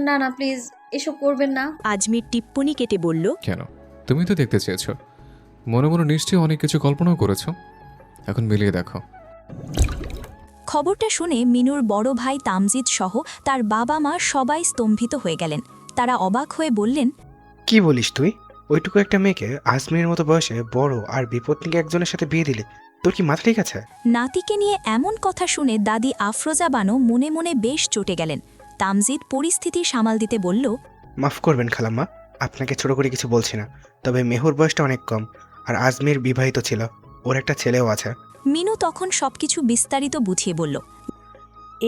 না না প্লিজ, এসব করবেন না। আজমির টিপ্পনি কেটে বলল, কেন? তুমি তো দেখতে চেয়েছো, মনে মনে নিশ্চয়ই অনেক কিছু কল্পনাও করেছো। এখন মিলিয়ে দেখো। খবরটা শুনে মিনুর বড় ভাই তামজিদ সহ তার বাবা মা সবাই স্তম্ভিত হয়ে গেলেন। তারা অবাক হয়ে বললেন, কি বলিস তুই? ওইটুকু একটা মেয়েকে আজমিরের মতো বয়সে বড় আর বিপত্নিক একজনের সাথে বিয়ে দিলি? তোর কি মাথা ঠিক আছে? নাতিকে নিয়ে এমন কথা শুনে দাদি আফরোজা বানো মনে মনে বেশ চটে গেলেন। তামজিদ পরিস্থিতি সামাল দিতে বলল, মাফ করবেন খালাম্মা, আপনাকে ছোট করে কিছু বলছি না, তবে মেহুর বয়সটা অনেক কম, আর আজমির বিবাহিত ছিল, ওর একটা ছেলেও আছে। মিনু তখন সবকিছু বিস্তারিত বুঝিয়ে বলল।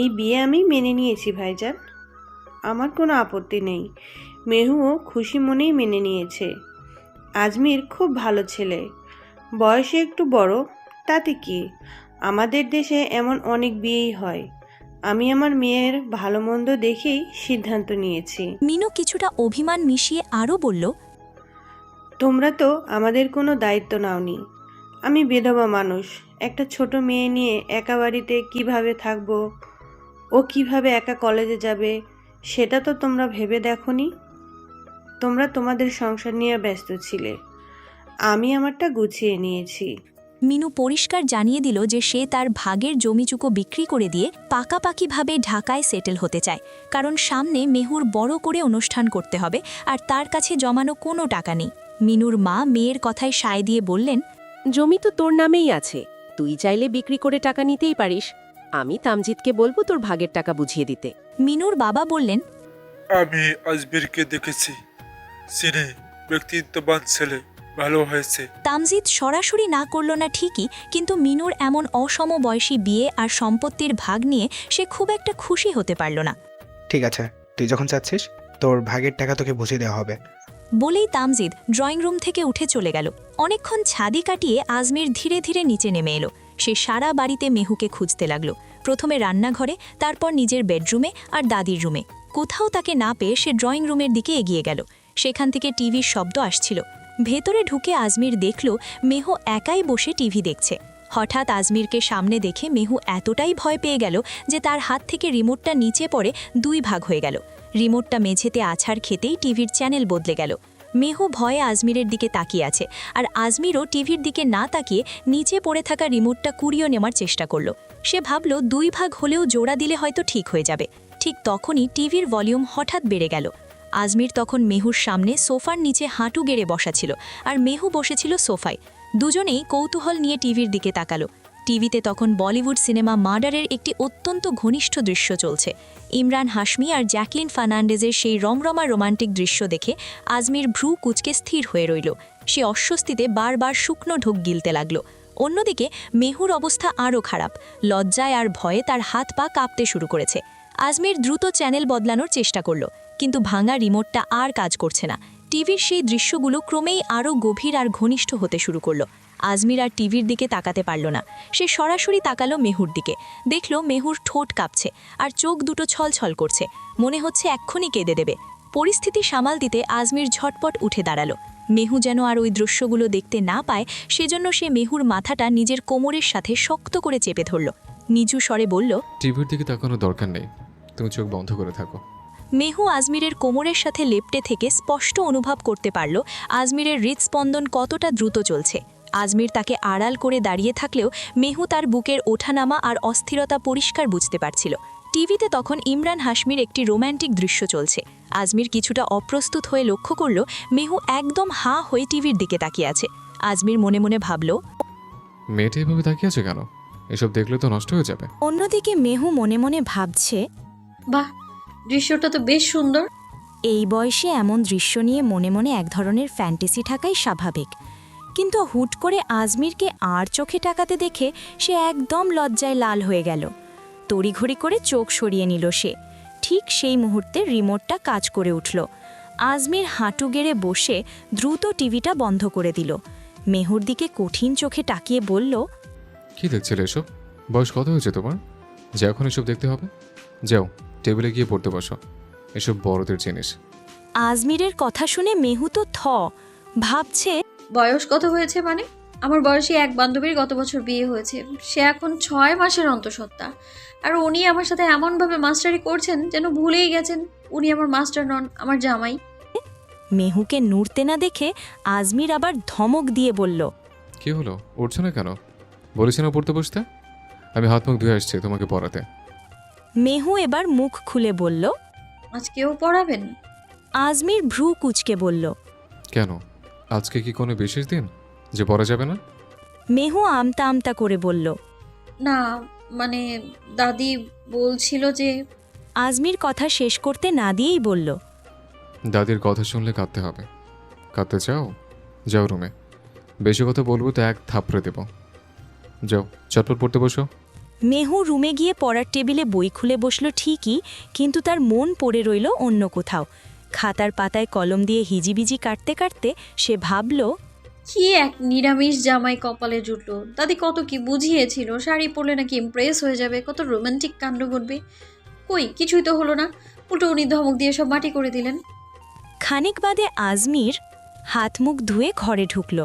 এই বিয়ে আমি মেনে নিয়েছি ভাইজান, আমার কোনো আপত্তি নেই। মেহুও খুশি মনেই মেনে নিয়েছে। আজমির খুব ভালো ছেলে, বয়সে একটু বড়, তাতে কি? আমাদের দেশে এমন অনেক বিয়েই হয়। আমি আমার মেয়ের ভালো মন্দ দেখেই সিদ্ধান্ত নিয়েছি। মিনু কিছুটা অভিমান মিশিয়ে আরও বলল, তোমরা তো আমাদের কোনো দায়িত্ব নাওনি। আমি বিধবা মানুষ, একটা ছোট মেয়ে নিয়ে একা বাড়িতে কিভাবে থাকবো, ও কিভাবে একা কলেজে যাবে, সেটা তো তোমরা ভেবে দেখোনি। তোমরা তোমাদের সংসার নিয়ে ব্যস্ত ছিলে, আমি আমারটা গুছিয়ে নিয়েছি। মিনু পরিষ্কার জানিয়ে দিল যে সে তার ভাগের জমিচুকো বিক্রি করে দিয়ে পাকাপাকিভাবে ঢাকায় সেটেল হতে চায়, কারণ সামনে মেহুর বড় করে অনুষ্ঠান করতে হবে আর তার কাছে জমানো কোনো টাকা নেই। মিনুর মা মেয়ের কথায় সায় দিয়ে বললেন, জমি তো তোর নামেই আছে, তুই চাইলে বিক্রি করে টাকা নিতেই পারিস। আমি তামজিদকে বলবো তোর ভাগের টাকা বুঝিয়ে দিতে। মিনুর বাবা বললেন, আমি আজমিরকে দেখেছি, চিনি, ব্যক্তিত্ববান ছেলে, ভালো হয়েছে। তামজিদ সরাসরি না করল না ঠিকই, কিন্তু মিনুর এমন অসমবয়সী বিয়ে আর সম্পত্তির ভাগ নিয়ে সে খুব একটা খুশি হতে পারল না। ঠিক আছে, তুই যখন চাচ্ছিস তোর ভাগের টাকা তোকে বুঝিয়ে দেওয়া হবে। বলেই তামজিদ ড্রয়িং রুম থেকে উঠে চলে গেল। অনেকক্ষণ ছাদি কাটিয়ে আজমির ধীরে ধীরে নিচে নেমে এলো। সে সারা বাড়িতে মেহুকে খুঁজতে লাগলো, প্রথমে রান্নাঘরে, তারপর নিজের বেডরুমে আর দাদির রুমে। কোথাও তাকে না পেয়ে সে ড্রয়িং রুমের দিকে এগিয়ে গেল। সেখান থেকে টিভির শব্দ আসছিল। ভেতরে ঢুকে আজমির দেখল মেহু একাই বসে টিভি দেখছে। হঠাৎ আজমিরকে সামনে দেখে মেহু এতটাই ভয় পেয়ে গেল যে তার হাত থেকে রিমোটটা নিচে পড়ে 2 ভাগ হয়ে গেল। রিমোটটা মেঝেতে আছাড় খেতেই টিভির চ্যানেল বদলে গেল। মেহু ভয়ে আজমিরের দিকে তাকিয়ে আছে, আর আজমিরও টিভির দিকে না তাকিয়ে নিচে পড়ে থাকা রিমোটটা কুড়িয়ে নেওয়ার চেষ্টা করল। সে ভাবল 2 ভাগ হলেও জোড়া দিলে হয়তো ঠিক হয়ে যাবে। ঠিক তখনই টিভির ভলিউম হঠাৎ বেড়ে গেল। আজমির তখন মেহুর সামনে সোফার নিচে হাঁটু গেড়ে বসা ছিল, আর মেহু বসেছিল সোফায়। দুজনেই কৌতূহল নিয়ে টিভির দিকে তাকালো। টিভিতে তখন বলিউড সিনেমা মার্ডারের একটি অত্যন্ত ঘনিষ্ঠ দৃশ্য চলছে। ইমরান হাশমি আর জ্যাকলিন ফার্নান্ডেজের সেই রমরমা রোমান্টিক দৃশ্য দেখে আজমির ভ্রু কুঁচকে স্থির হয়ে রইল। সে অস্বস্তিতে বারবার শুকনো ঢোক গিলতে লাগল। অন্যদিকে মেহুর অবস্থা আরও খারাপ। লজ্জায় আর ভয়ে তার হাত পা কাঁপতে শুরু করেছে। আজমির দ্রুত চ্যানেল বদলানোর চেষ্টা করল, কিন্তু ভাঙা রিমোটটা আর কাজ করছে না। টিভির সেই দৃশ্যগুলো ক্রমেই আরও গভীর আর ঘনিষ্ঠ হতে শুরু করল। আজমির আর টিভির দিকে তাকাতে পারল না। সে সরাসরি তাকালো মেহুর দিকে। দেখল মেহুর ঠোঁট কাঁপছে আর চোখ দুটো ছলছল করছে, মনে হচ্ছে এক্ষুনি কেঁদে দেবে। পরিস্থিতি সামাল দিতে আজমির ঝটপট উঠে দাঁড়ালো। মেহু যেন আর ওই দৃশ্যগুলো দেখতে না পায়, সেজন্য সে মেহুর মাথাটা নিজের কোমরের সাথে শক্ত করে চেপে ধরল। নিচু স্বরে বলল, টিভির দিকে তাকানোর দরকার নেই, তুমি চোখ বন্ধ করে থাকো। মেহু আজমিরের কোমরের সাথে লেপ্টে থেকে স্পষ্ট অনুভব করতে পারল আজমিরের হৃদস্পন্দন কতটা দ্রুত চলছে। আজমির তাকে আড়াল করে দাঁড়িয়ে থাকলেও মেহু তার বুকের ওঠানামা আর অস্থিরতা পরিষ্কার বুঝতে পারছিল। টিভিতে তখন ইমরান হাশমির একটি রোম্যান্টিক দৃশ্য চলছে। আজমির কিছুটা অপ্রস্তুত হয়ে লক্ষ্য করল মেহু একদম হাঁ হয়ে টিভির দিকে তাকিয়ে আছে। আজমির মনে মনে ভাবল, মেয়েটা এভাবে তাকিয়ে আছে কেন? এসব দেখলে তো নষ্ট হয়ে যাবে। অন্যদিকে মেহু মনে মনে ভাবছে, বাহ, দৃশ্যটা তো বেশ সুন্দর। এই বয়সে এমন দৃশ্য নিয়ে মনে মনে এক ধরনের ফ্যান্টাসি থাকাই স্বাভাবিক। কিন্তু হুট করে আজমিরকে আর চোখে তাকাতে দেখে সে একদম লজ্জায় লাল হয়ে গেল। তড়িঘড়ি করে চোখ সরিয়ে নিল সে। ঠিক সেই মুহূর্তে রিমোটটা কাজ করে উঠল। আজমির হাঁটু গেড়ে বসে দ্রুত টিভিটা বন্ধ করে দিল। মেহুর দিকে কঠিন চোখে তাকিয়ে বলল, কি দেখছিলে এসব? বয়স কত হয়েছে তোমার যে এখন এসব দেখতে হবে? যাও টেবিলে গিয়ে পড়তে বসো, এসব বড়দের জিনিস। আজমিরের কথা শুনে মেহু তো ভাবছে, বয়স কত হয়েছে মানে? আমার বয়সী এক বান্ধবীর গত বছর বিয়ে হয়েছে, সে এখন 6 মাসের অন্তঃসত্ত্বা, আর উনি আমার সাথে এমনভাবে মাস্টারি করছেন যেন ভুলেই গেছেন উনি আমার মাস্টার নন, আমার জামাই। মেহুকে নড়তে না দেখে আজমির আবার ধমক দিয়ে বলল, কি হলো, উঠছো না কেন? বলেছি না পড়তে বসতে? আমি হাত মুখ ধুয়ে আসছি তোমাকে পড়াতে। মেহু এবার মুখ খুলে বলল। আজকেও পড়াবেন? আজমির ভ্রু কুঁচকে বলল। কেন, আজকে কি কোনো বিশেষ দিন যে পড়া যাবে না? মেহু আমতা আমতা করে বলল। না, মানে দাদি বলছিল যে। আজমির কথা শেষ করতে না দিয়েই বলল, দাদির কথা শুনলে কাঁদতে হবে। কাঁদতে চাও? যাও রুমে। বেশি কথা বলবো তো এক থাপড়ে দেব। যাও চটপট পড়তে বসো। মেহু রুমে গিয়ে পড়ার টেবিলে বই খুলে বসল ঠিকই, কিন্তু তার মন পড়ে রইল অন্য কোথাও। খাতার পাতায় কলম দিয়ে হিজিবিজি কাটতে কাটতে সে ভাবল, কি এক নিরামিষ জামাই কপালে জুটলো। দাদি কত কি বুঝিয়েছিল, শাড়ি পরলে নাকি ইমপ্রেস হয়ে যাবে, কত রোমান্টিক কাণ্ড ঘটবে। কই, কিছুই তো হলো না। উল্টো উনি ধমক দিয়ে সব মাটি করে দিলেন। খানিক বাদে আজমির হাত মুখ ধুয়ে ঘরে ঢুকল।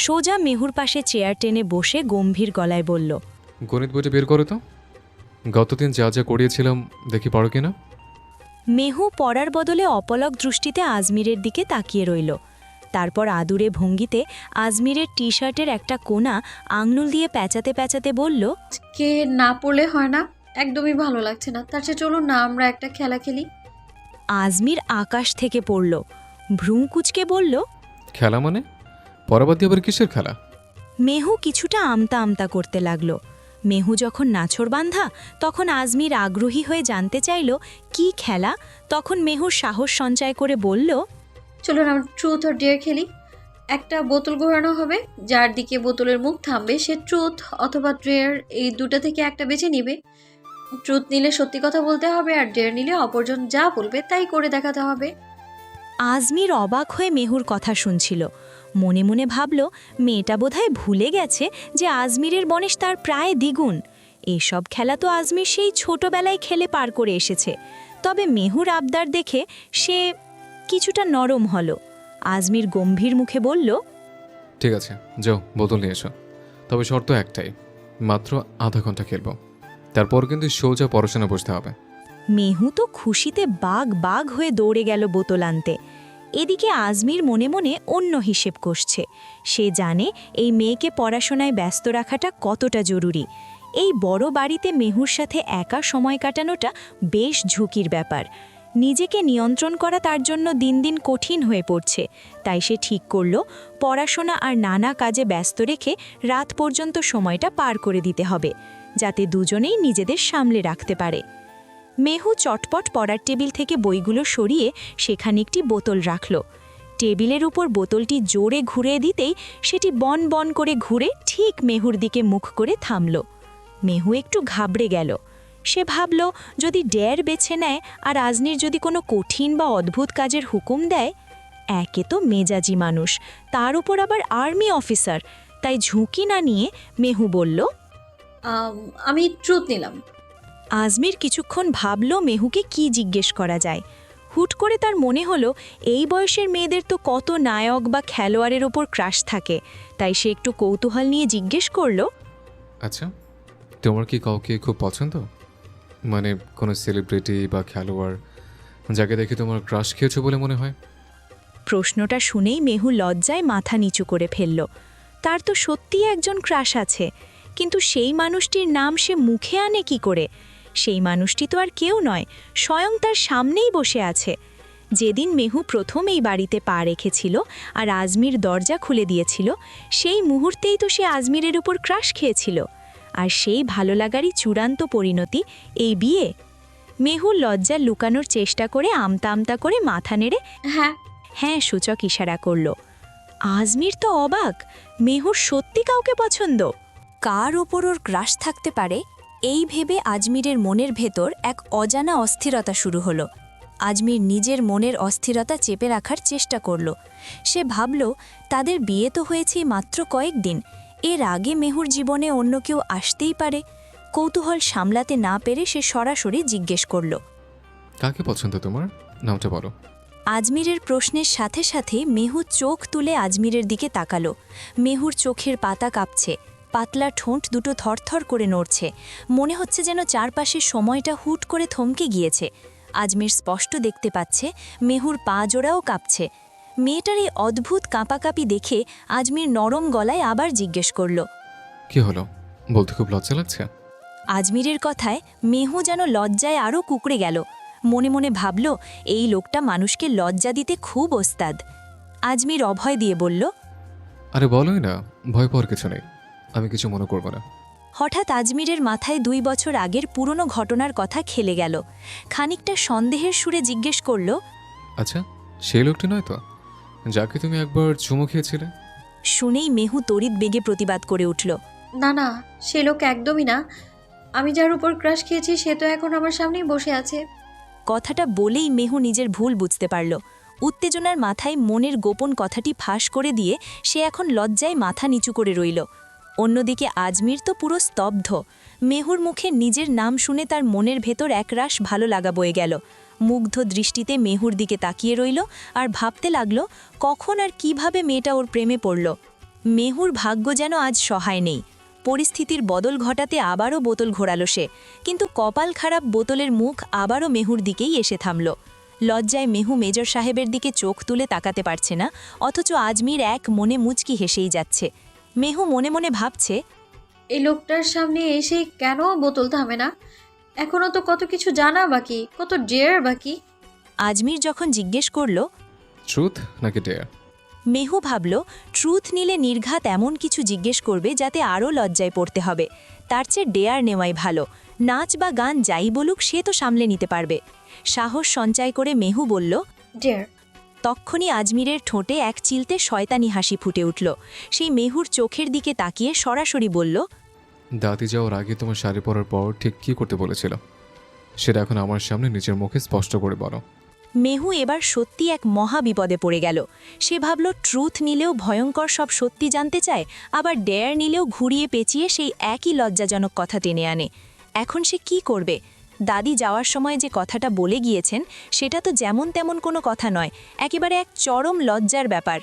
সোজা মেহুর পাশে চেয়ার টেনে বসে গম্ভীর গলায় বলল, গণিত বইটা বের করো তো। গতদিন যা যা করিয়েছিলাম দেখি পারো কিনা। মেহু পড়ার বদলে অপলক দৃষ্টিতে আজমিরের দিকে তাকিয়ে রইল। তারপর আদুরে ভঙ্গিতে আজমিরের টি শার্টের একটা কোণা আঙুল দিয়ে প্যাঁচাতে প্যাঁচাতে বলল, কে না পড়লে হয় না, একদমই ভালো লাগছে না। তার চেয়ে চলুন না আমরা একটা খেলা খেলি। আজমির আকাশ থেকে পড়ল, ভ্রু কুচকে বলল। খেলা মানে? পরাবাদ আবার কিসের খেলা? মেহু কিছুটা আমতা আমতা করতে লাগল। মেহু যখন নাছোড়বান্ধা, তখন আজমির আগ্রহী হয়ে জানতে চাইল কি খেলা। তখন মেহুর সাহস সঞ্চয় করে বলল, চলুন আমরা ট্রুথ অর ডেয়ার খেলি। একটা বোতল ঘোরানো হবে, যার দিকে বোতলের মুখ থামবে সে ট্রুথ অথবা ডেয়ার এই দুটো থেকে একটা বেছে নিবে। ট্রুথ নিলে সত্যি কথা বলতে হবে, আর ডেয়ার নিলে অপরজন যা বলবে তাই করে দেখাতে হবে। আজমির অবাক হয়ে মেহুর কথা শুনছিল। মনে মনে ভাবল, মেয়েটা বোধহয় ভুলে গেছে যে আজমিরের বয়স তার প্রায় দ্বিগুণ। এসব খেলা তো আজমির সেই ছোটবেলায় খেলে পার করে এসেছে। তবে মেহুর আবদার দেখে সে কিছুটা নরম হল। আজমির গম্ভীর মুখে বলল, ঠিক আছে, যাও বোতল নিয়ে এসো। তবে শর্ত একটাই, মাত্র আধা ঘন্টা খেলবো, তারপর কিন্তু সোজা পড়াশোনা বসতে হবে। মেহু তো খুশিতে বাগ বাগ হয়ে দৌড়ে গেল বোতল আনতে। এদিকে আজমির মনে মনে অন্য হিসেব কষছে। সে জানে এই মেয়েকে পড়াশোনায় ব্যস্ত রাখাটা কতটা জরুরি। এই বড় বাড়িতে মেহুর সাথে একা সময় কাটানোটা বেশ ঝুঁকির ব্যাপার। নিজেকে নিয়ন্ত্রণ করা তার জন্য দিন দিন কঠিন হয়ে পড়ছে। তাই সে ঠিক করল, পড়াশোনা আর নানা কাজে ব্যস্ত রেখে রাত পর্যন্ত সময়টা পার করে দিতে হবে, যাতে দুজনেই নিজেদের সামলে রাখতে পারে। মেহু চটপট পড়ার টেবিল থেকে বইগুলো সরিয়ে সেখানে একটি বোতল রাখল। টেবিলের উপর বোতলটি জোরে ঘুরিয়ে দিতেই সেটি বন বন করে ঘুরে ঠিক মেহুর দিকে মুখ করে থামল। মেহু একটু ঘাবড়ে গেল। সে ভাবল, যদি ডেয়ার বেছে নেয় আর আজমির যদি কোনো কঠিন বা অদ্ভুত কাজের হুকুম দেয়। একে তো মেজাজি মানুষ, তার উপর আবার আর্মি অফিসার। তাই ঝুঁকি না নিয়ে মেহু বলল, আমি ট্রুথ নিলাম। আজমির কিছুক্ষণ ভাবল মেহুকে কি জিজ্ঞেস করা যায়। হুট করে তার মনে হলো, এই বয়সের মেয়েদের তো কত নায়ক বা খেলোয়াড়ের ওপর ক্রাশ থাকে। তাই সে একটু কৌতূহল নিয়ে জিজ্ঞেস করল, আচ্ছা, তোমার কি কাউকে খুব পছন্দ? মানে কোনো সেলিব্রিটি বা খেলোয়াড় যাকে দেখে তোমার ক্রাশ খেয়েছো বলে মনে হয়? প্রশ্নটা শুনেই মেহু লজ্জায় মাথা নিচু করে ফেলল। তার তো সত্যিই একজন ক্রাশ আছে, কিন্তু সেই মানুষটির নাম সে মুখে আনে কি করে? সেই মানুষটি তো আর কেউ নয়, স্বয়ং তার সামনেই বসে আছে। যেদিন মেহু প্রথম এই বাড়িতে পা রেখেছিল আর আজমির দরজা খুলে দিয়েছিল, সেই মুহূর্তেই তো সে আজমিরের উপর ক্রাশ খেয়েছিল। আর সেই ভালো লাগারই চূড়ান্ত পরিণতি এই বিয়ে। মেহু লজ্জা লুকানোর চেষ্টা করে আমতা আমতা করে মাথা নেড়ে হ্যাঁ হ্যাঁ সূচক ইশারা করল। আজমির তো অবাক, মেহুর সত্যি কাউকে পছন্দ। কার ওপর ওর ক্রাশ থাকতে পারে এই ভেবে আজমিরের মনের ভেতর এক অজানা অস্থিরতা শুরু হলো। আজমির নিজের মনের অস্থিরতা চেপে রাখার চেষ্টা করল। সে ভাবল, তাদের বিয়ে তো হয়েছে মাত্র কয়েকদিন, এর আগে মেহুর জীবনে অন্য কেউ আসতেই পারে। কৌতূহল সামলাতে না পেরে সে সরাসরি জিজ্ঞেস করল, কাকে পছন্দ তোমার? নামটা বলো। আজমিরের প্রশ্নের সাথে সাথে মেহু চোখ তুলে আজমিরের দিকে তাকালো। মেহুর চোখের পাতা কাঁপছে, পাতলা ঠোঁট দুটো থরথর করে নড়ছে। মনে হচ্ছে যেন চারপাশের সময়টা হুট করে থমকে গিয়েছে। আজমির স্পষ্ট দেখতে পাচ্ছে মেহুর পা জোড়াও কাঁপছে। মেয়েটার এই অদ্ভুত কাঁপাকাঁপি দেখে আজমির নরম গলায় আবার জিজ্ঞেস করল। কি হলো, বলতে খুব লজ্জা লাগছে? আজমিরের কথায় মেহু যেন লজ্জায় আরও কুকড়ে গেল। মনে মনে ভাবল এই লোকটা মানুষকে লজ্জা দিতে খুব ওস্তাদ। আজমির অভয় দিয়ে বলল, আরে বলোই না, ভয় পাওয়ার কিছু নেই, আমি কিছু মনে করবো না। হঠাৎ আজমিরের মাথায় 2 বছর আগের পুরনো ঘটনার কথা খেলে গেল। খানিকটা সন্দেহের সুরে জিজ্ঞেস করল, আচ্ছা, সেই লোকটি নয় তো যাকে তুমি একবার চুমু খেয়েছিলে? শুনেই মেহু তড়িৎ বেগে প্রতিবাদ করে উঠল। না না, সে লোক একদমই না। আমি যার উপর ক্রাশ খেয়েছি সে তো এখন আমার সামনেই বসে আছে। কথাটা বলেই মেহু নিজের ভুল বুঝতে পারল। উত্তেজনার মাথায় মনের গোপন কথাটি ফাঁস করে দিয়ে সে এখন লজ্জায় মাথা নিচু করে রইল। অন্যদিকে আজমির তো পুরো স্তব্ধ। মেহুর মুখে নিজের নাম শুনে তার মনের ভেতর একরাশ ভালো লাগা বয়ে গেল। মুগ্ধ দৃষ্টিতে মেহুর দিকে তাকিয়ে রইল আর ভাবতে লাগল কখন আর কিভাবে মেয়েটা ওর প্রেমে পড়ল। মেহুর ভাগ্য যেন আজ সহায় নেই। পরিস্থিতির বদল ঘটাতে আবারও বোতল ঘোরালো সে, কিন্তু কপাল খারাপ বোতলের মুখ আবারও মেহুর দিকেই এসে থামল। লজ্জায় মেহু মেজর সাহেবের দিকে চোখ তুলে তাকাতে পারছে না, অথচ আজমির এক মনে মুচকি হেসেই যাচ্ছে। মেহু মনে মনে ভাবছে, এই লোকটার সামনে এসে কেন বোতল থামে না? এখনো তো কত কিছু জানা বাকি, কত ডেয়ার বাকি। আজমির যখন জিজ্ঞেস করল, ট্রুথ নাকি ডেয়ার? মেহু ভাবল ট্রুথ নিলে নির্ঘাত এমন কিছু জিজ্ঞেস করবে যাতে আরও লজ্জায় পড়তে হবে। তার চেয়ে ডেয়ার নেওয়াই ভালো। নাচ বা গান যাই বলুক সে তো সামলে নিতে পারবে। সাহস সঞ্চয় করে মেহু বলল। ডেয়ার। তক্ষুনি আজমিরের ঠোঁটে এক চিলতে শয়তানি হাসি ফুটে উঠল। সেই মেহুর চোখের দিকে তাকিয়ে সরাসরি বলল, দাদি যাওয়ার আগে তোমার শাড়ি পরার পর ঠিক কী করতে বলেছিল সেটা এখন আমার সামনে নিজের মুখে স্পষ্ট করে বলো। মেহু এবার সত্যি এক মহা বিপদে পড়ে গেল। সে ভাবল ট্রুথ নিলেও ভয়ঙ্কর সব সত্যি জানতে চায়, আবার ডেয়ার নিলেও ঘুরিয়ে পেঁচিয়ে সেই একই লজ্জাজনক কথা টেনে আনে। এখন সে কি করবে? দাদি যাওয়ার সময় যে কথাটা বলে গিয়েছেন সেটা তো যেমন তেমন কোনো কথা নয়, একেবারে এক চরম লজ্জার ব্যাপার।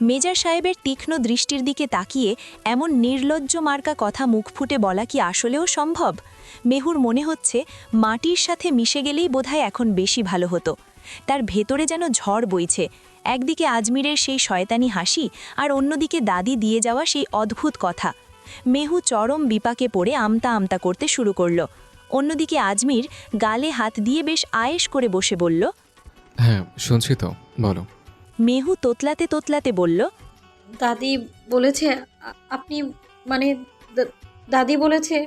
মেজর সাহেবের তীক্ষ্ণ দৃষ্টির দিকে তাকিয়ে এমন নির্লজ্জ মার্কা কথা মুখ ফুটে বলা কি আসলেও সম্ভব? মেহুর মনে হচ্ছে মাটির সাথে মিশে গেলেই বোধহয় এখন বেশি ভালো হতো। তার ভেতরে যেন ঝড় বইছে। একদিকে আজমিরের সেই শয়তানি হাসি আর অন্যদিকে দাদি দিয়ে যাওয়া সেই অদ্ভুত কথা। মেহু চরম বিপাকে পড়ে আমতা আমতা করতে শুরু করল। অন্যদিকে আজমির গালে হাত দিয়ে বেশ আয়েশ করে বসে বলল, হ্যাঁ শুনছি তো, বলো। মেহু তোতলাতে তোতলাতে বলল, দাদি বলেছে আপনি মানে দাদি বলেছে।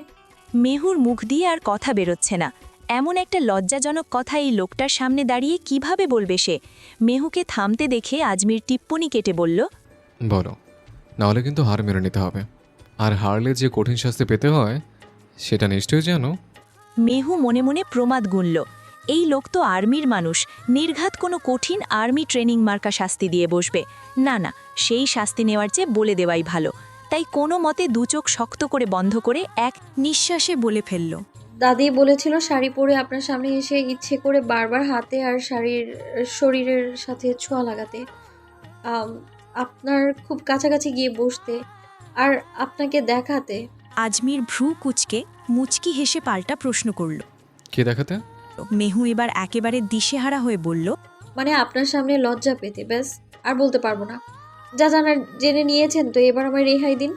মেহুর মুখ দিয়ে আর কথা বেরোচ্ছে না। এমন একটা লজ্জাজনক কথা এই লোকটার সামনে দাঁড়িয়ে কিভাবে বলবে সে? মেহুকে থামতে দেখে আজমির টিপ্পনি কেটে বলল, বলো, নাহলে কিন্তু হার মেনে নিতে হবে। আর হারলে যে কঠিন শাস্তি পেতে হয় সেটা নিশ্চয়ই জানো। মেহু মনে মনে প্রমাদ গুনল। এই লোক তো আর্মির মানুষ, নির্ঘাত কোনো কঠিন আর্মি ট্রেনিং মার্কা শাস্তি দিয়ে বসবে না। না, সেই শাস্তি নেওয়ার চেয়ে বলে দেওয়াই ভালো। তাই কোনো মতে দু চোখ শক্ত করে বন্ধ করে এক নিঃশ্বাসে বলে ফেলল, দাদি বলেছিল শাড়ি পরে আপনার সামনে এসে ইচ্ছে করে বারবার হাতে আর শরীরের সাথে ছোঁয়া লাগাতে, আপনার খুব কাছাকাছি গিয়ে বসতে আর আপনাকে দেখাতে। আজমির ভ্রু কুচকে মুচকি হেসে পাল্টা প্রশ্ন করল। কে দেখাতে? মেহু এবার একেবারে দিশেহারা হয়ে বলল, মানে আপনার সামনে লজ্জা পেতে, ব্যাস আর বলতে পারবো না। যা জানার জেনে নিয়েছেন, তো এবার আমায় রেহাই দিন।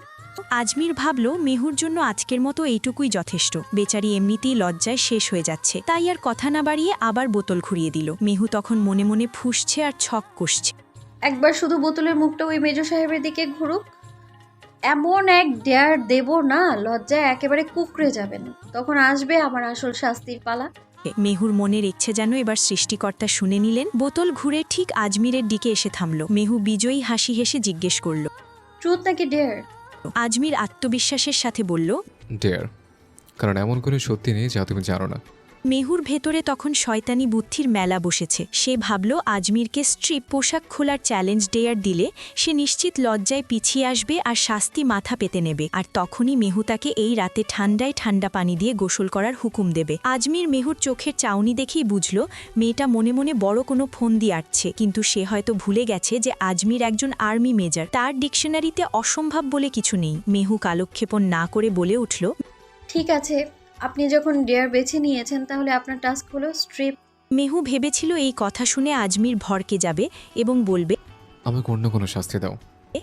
আজমির ভাবল মেহুর জন্য আজকের মতো এইটুকুই যথেষ্ট। বেচারি এমনিতেই লজ্জায় শেষ হয়ে যাচ্ছে, তাই আর কথা না বাড়িয়ে আবার বোতল ঘুরিয়ে দিল। মেহু তখন মনে মনে ফুঁসছে আর ছক কষছে। একবার শুধু বোতলের মুখটা ওই মেজর সাহেবের দিকে ঘুরুক, এমন এক ডেয়ার দেব না, লজ্জায় একেবারে কুকড়ে যাবেন। তখন আসবে আমার আসল শাস্তির পালা। মেহুর মনের ইচ্ছে যেন এবার সৃষ্টিকর্তা শুনে নিলেন। বোতল ঘুরে ঠিক আজমিরের দিকে এসে থামল। মেহু বিজয়ী হাসি হেসে জিজ্ঞেস করল, ট্রুথ নাকি ডেয়ার? আজমির আত্মবিশ্বাসের সাথে বলল, ডেয়ার, কারণ এমন কোনো সত্যি নেই যা তুমি জানো না। মেহুর ভেতরে তখন শয়তানি বুদ্ধির মেলা বসেছে। সে ভাবল আজমিরকে স্ট্রিপ পোশাক খোলার চ্যালেঞ্জ ডেয়ার দিলে সে নিশ্চিত লজ্জায় পিছিয়ে আসবে আর শাস্তি মাথা পেতে নেবে। আর তখনই মেহু তাকে এই রাতে ঠান্ডায় ঠান্ডা পানি দিয়ে গোসল করার হুকুম দেবে। আজমির মেহুর চোখের চাউনি দেখেই বুঝল মেয়েটা মনে মনে বড় কোনো ফন্দি আটছে, কিন্তু সে হয়তো ভুলে গেছে যে আজমির একজন আর্মি মেজর। তার ডিকশনারিতে অসম্ভব বলে কিছু নেই। মেহু কালক্ষেপণ না করে বলে উঠল, ঠিক আছে, আপনি যখন ডেয়ার বেছে নিয়েছেন তাহলে আপনার টাস্ক হলো স্ট্রিপ মেহু ভেবেছিল এই কথা শুনে আজমির ভড়কে যাবে এবং বলবে, আমাকে অন্য কোনো শাস্তি দাও।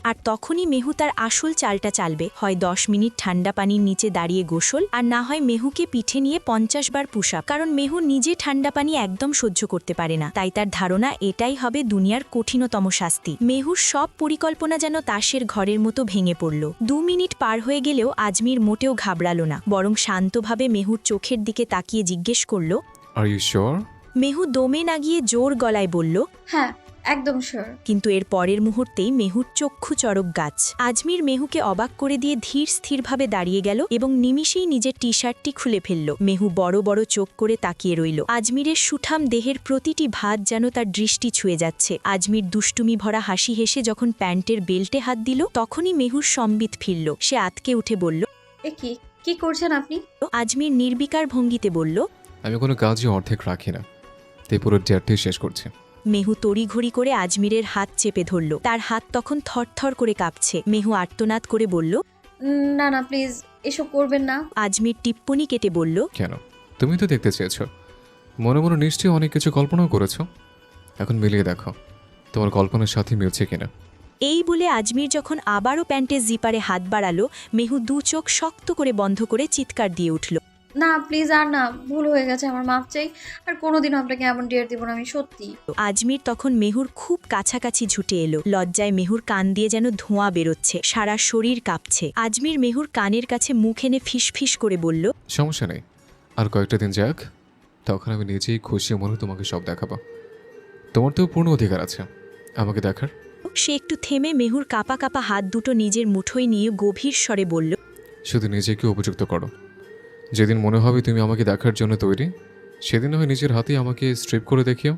আর তখনই মেহু তার আসল চালটা চালবে, হয় 10 মিনিট ঠান্ডা পানির নিচে দাঁড়িয়ে গোসল, আর না হয় মেহুকে পিঠে নিয়ে 50 বার পুশ আপ। কারণ মেহু নিজে ঠান্ডা পানি একদম সহ্য করতে পারে না, তাই তার ধারণা এটাই হবে দুনিয়ার কঠিনতম শাস্তি। মেহুর সব পরিকল্পনা যেন তাসের ঘরের মতো ভেঙে পড়ল। 2 মিনিট পার হয়ে গেলেও আজমির মোটেও ঘাবড়ালো না, বরং শান্তভাবে মেহুর চোখের দিকে তাকিয়ে জিজ্ঞেস করল। Are you sure? মেহু দমে না গিয়ে জোর গলায় বলল, হ্যাঁ, একদম শিওর। কিন্তু এর পরের মুহূর্তেই মেহুর চক্ষু চড়ক গাছ। আজমির মেহুকে অবাক করে দিয়ে ধীর স্থিরভাবে দাঁড়িয়ে গেল এবং নিমিষেই নিজের টি শার্টটি খুলে ফেলল। মেহু বড় বড় চোখ করে তাকিয়ে রইল। আজমিরের সুঠাম দেহের প্রতিটি ভাঁজ যেন তার দৃষ্টি ছুঁয়ে যাচ্ছে। আজমির দুষ্টুমি ভরা হাসি হেসে যখন প্যান্টের বেল্টে হাত দিল, তখনই মেহুর সম্বিত ফিরল। সে আতকে উঠে বলল। এ কি করছেন আপনি? আজমির নির্বিকার ভঙ্গিতে বলল। আমি কোনো কাজই অর্ধেক রাখি না, তাই পুরো ডেটটাই শেষ করছি। মেহু তড়িঘড়ি করে আজমিরের হাত চেপে ধরল। তার হাত তখন থরথর করে কাঁপছে। মেহু আর্তনাদ করে বলল, না না, প্লিজ এসব করবেন না। আজমির টিপ্পনি কেটে বলল, কেন? তুমি তো দেখতে চেয়েছ, মনে মনে নিশ্চয়ই অনেক কিছু কল্পনাও করেছো। এখন মিলিয়ে দেখো তোমার কল্পনার সাথে মিলছে কিনা। এই বলে আজমির যখন আবারও প্যান্টের জিপারে হাত বাড়ালো, মেহু 2 চোখ শক্ত করে বন্ধ করে চিৎকার দিয়ে উঠল। না প্লিজ, আর না, ভুল হয়ে গেছে, আমার মাপ চাই। আর কোনোদিনও আপনাকে এমন ডেয়ার দিব না আমি, সত্যি। আজমির তখন মেহুর খুব কাছাকাছি ছুটে এলো। লজ্জায় মেহুর কান দিয়ে যেন ধোঁয়া বেরোচ্ছে, সারা শরীর কাঁপছে। আজমির মেহুর কানের কাছে মুখ এনে ফিসফিস করে বলল, সমস্যা নেই, আর কয়েকটা দিন যাক, তখন আমি নিজেই খুশি মনে তোমাকে সব দেখাবো। তোমার তো পূর্ণ অধিকার আছে আমাকে দেখার। সে একটু থেমে মেহুর কাপা কাপা হাত দুটো নিজের মুঠোয় নিয়ে গভীর স্বরে বলল, শুধু নিজেকে উপযুক্ত করো। যেদিন মনে হবে তুমি আমাকে দেখার জন্য তৈরি, সেদিন হয় নিজের হাতেই আমাকে স্ট্রিপ করে দেখিও।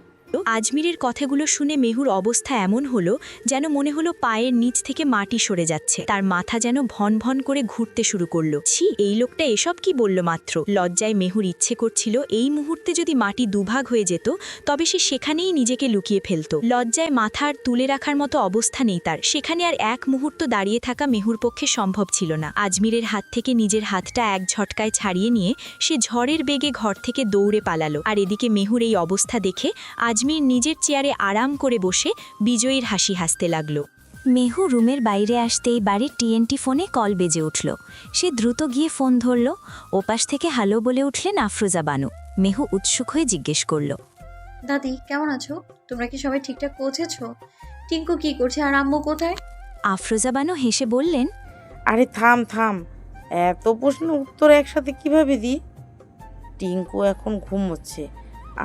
আজমিরের কথাগুলো শুনে মেহুর অবস্থা এমন হলো যেন মনে হলো পায়ের নিচ থেকে মাটি সরে যাচ্ছে। তার মাথা যেন ভন ভন করে ঘুরতে শুরু করলো। ছি, এই লোকটা এসব কি বলল মাত্র। লজ্জায় মেহুর ইচ্ছে করছিল এই মুহূর্তে যদি মাটি দুভাগ হয়ে যেত, তবে সে সেখানেই নিজেকে লুকিয়ে ফেলত। লজ্জায় মাথা আর তুলে রাখার মতো অবস্থা নেই তার। সেখানে আর এক মুহূর্ত দাঁড়িয়ে থাকা মেহুর পক্ষে সম্ভব ছিল না। আজমিরের হাত থেকে নিজের হাতটা এক ঝটকায় ছাড়িয়ে নিয়ে সে ঝড়ের বেগে ঘর থেকে দৌড়ে পালালো। আর এদিকে মেহুর এই অবস্থা দেখে আজমির নিজের চেয়ারে আরাম করে বসে বিজয়ীর হাসি হাসতে লাগল। মেহু রুমের বাইরে আসতেই বাড়ির টিএনটি ফোনে কল বেজে উঠল। সে দ্রুত গিয়ে ফোন ধরল। ওপাশ থেকে হ্যালো বলে উঠলেন আফরোজা বানু। মেহু উৎসুক হয়ে জিজ্ঞেস করল, দাদি কেমন আছো? তোমরা কি সবাই ঠিকঠাক পৌঁছেছো? টিঙ্কু কি করছে আর আম্মু কোথায়? আফরোজা বানু হেসে বললেন, আরে থাম থাম, এত প্রশ্ন উত্তর একসাথে কিভাবে দিই? টিঙ্কু এখন ঘুমোচ্ছে,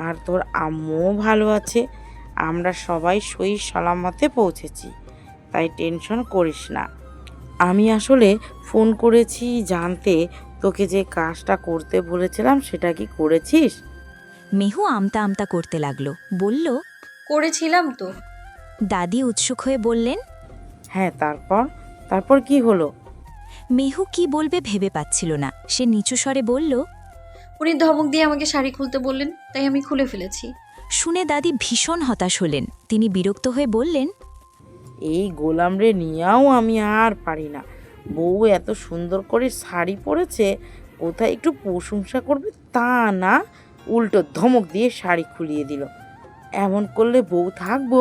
আর তোর আম্মুও ভালো আছে। আমরা সবাই সহি সালামতে পৌঁছেছি, তাই টেনশন করিস না। আমি আসলে ফোন করেছি জানতে তোকে যে কাজটা করতে বলেছিলাম সেটা কি করেছিস? মেহু আমতা আমতা করতে লাগলো। বলল, করেছিলাম তো। দাদি উৎসুক হয়ে বললেন, হ্যাঁ, তারপর কি হলো? মেহু কি বলবে ভেবে পাচ্ছিল না। সে নিচু স্বরে বলল, উনি ধমক দিয়ে আমাকে শাড়ি খুলতে বললেন, তাই আমি খুলে ফেলেছি। শুনে দাদি ভীষণ হতাশ হলেন। তিনি বিরক্ত হয়ে বললেন, এই গোলামরে নিয়েও আমি আর পারি না। বউ এত সুন্দর করে শাড়ি পরেছে, কোথায় একটু প্রশংসা করবে তা না, উল্টো ধমক দিয়ে শাড়ি খুলিয়ে দিল। এমন করলে বউ থাকবো?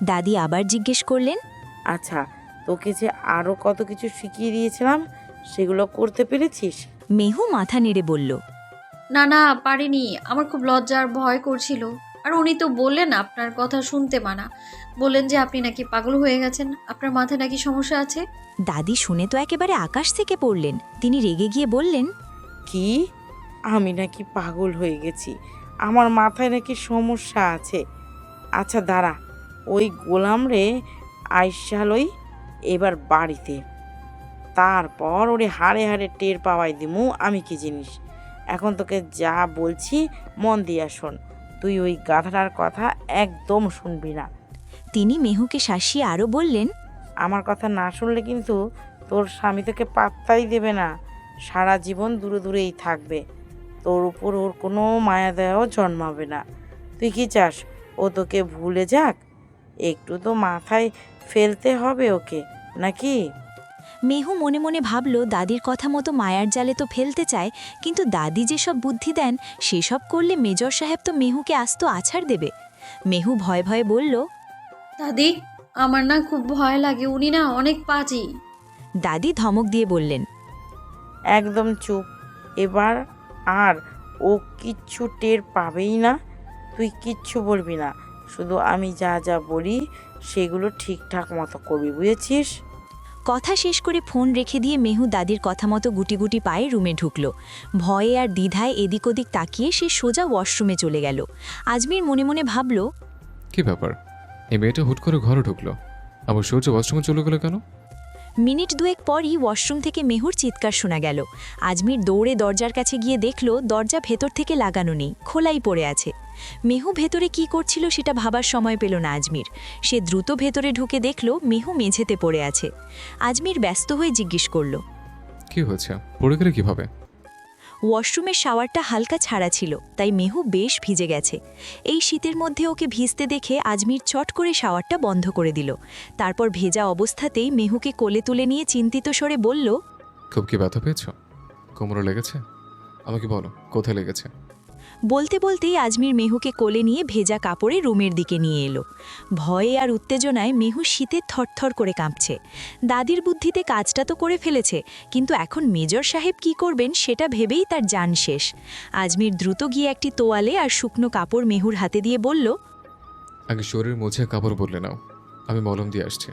দাদি আবার জিজ্ঞেস করলেন, আচ্ছা, তোকে যে আরও কত কিছু শিখিয়ে দিয়েছিলাম সেগুলো করতে পেরেছিস? মেহু মাথা নেড়ে বলল, না না, পারিনি। আমার খুব লজ্জা আর ভয় করছিল। আর উনি তো বললেন আপনার কথা শুনতে মানা। বললেন যে আপনি নাকি পাগল হয়ে গেছেন, আপনার মাথায় নাকি সমস্যা আছে। দাদি শুনে তো একেবারে আকাশ থেকে পড়লেন। তিনি রেগে গিয়ে বললেন, কি? আমি নাকি পাগল হয়ে গেছি? আমার মাথায় নাকি সমস্যা আছে? আচ্ছা দাঁড়া, ওই গোলামরে আইসালই এবার বাড়িতে, তারপর ওরে হাড়ে হাড়ে টের পাওয়াই দিমু আমি কি জিনিস। এখন তোকে যা বলছি মন দিয়া শোন, তুই ওই গাধাটার কথা একদম শুনবি না। তিনি মেহুকে শাসিয়ে আরও বললেন, আমার কথা না শুনলে কিন্তু তোর স্বামী তোকে পাত্তাই দেবে না, সারা জীবন দূরে দূরেই থাকবে। তোর উপর ওর কোনো মায়া দয়াও জন্মাবে না। তুই কি চাস ও তোকে ভুলে যাক? একটু তো মাথায় ফেলতে হবে ওকে, নাকি? মেহু মনে মনে ভাবল দাদির কথা মতো মায়ার জালে তো ফেলতে চায়, কিন্তু দাদি যেসব বুদ্ধি দেন সেসব করলে মেজর সাহেব তো মেহুকে আস্ত আছাড় দেবে। মেহু ভয়ে ভয়ে বলল, দাদি, আমার না খুব ভয় লাগে, উনি না অনেক পাজি। দাদি ধমক দিয়ে বললেন, একদম চুপ। এবার আর ও কিচ্ছু টের পাবেই না। তুই কিচ্ছু বলবি না, শুধু আমি যা যা বলি সেগুলো ঠিকঠাক মতো করবি, বুঝেছিস? কথা শেষ করে ফোন রেখে দিয়ে মেহু দাদির কথা মতো গুটি গুটি পায়ে রুমে ঢুকল। ভয়ে আর দ্বিধায় এদিক ওদিক তাকিয়ে সে সোজা ওয়াশরুমে চলে গেল। আজমির মনে মনে ভাবল, কি ব্যাপার, এই মেয়েটা হুট করে ঘরে ঢুকলো, আবার সূর্য ওয়াশরুমে চলে গেলো কেন? মিনিট দুয়েক পরই ওয়াশরুম থেকে মেহুর চিৎকার শোনা গেল। আজমির দৌড়ে দরজার কাছে গিয়ে দেখল দরজা ভেতর থেকে লাগানো নেই, খোলাই পড়ে আছে। মেহু ভেতরে কি করছিল সেটা ভাবার সময় পেল না আজমির। সে দ্রুত ভেতরে ঢুকে দেখল মেহু মেঝেতে পড়ে আছে। আজমির ব্যস্ত হয়ে জিজ্ঞেস করল, কি হয়েছে, পড়ে গেলে কিভাবে? ওয়াশরুমের শাওয়ারটা হালকা ছাড়া ছিল, তাই মেহু বেশ ভিজে গেছে। এই শীতের মধ্যে ওকে ভিজতে দেখে আজমির চট করে শাওয়ারটা বন্ধ করে দিল। তারপর ভেজা অবস্থাতেই মেহুকে কোলে তুলে নিয়ে চিন্তিত স্বরে বলল, খুব কি ব্যথা পেয়েছ? কোমরে লেগেছে? আমাকে বলো কোথায় লেগেছে। বলতে বলতেই আজমির মেহুকে কোলে নিয়ে ভেজা কাপড়ে রুমের দিকে নিয়ে এলো। ভয়ে আর উত্তেজনায় মেহু শীতে থরথর করে কাঁপছে। দাদির বুদ্ধিতে কাজটা তো করে ফেলেছে, কিন্তু এখন মেজর সাহেব কি করবেন সেটা ভেবেই তার জান শেষ। আজমির দ্রুত গিয়ে একটি তোয়ালে আর শুকনো কাপড় মেহুর হাতে দিয়ে বলল, আগে শরীর মুছে কাপড় বদলে নাও, আমি মলম দিয়ে আসছি।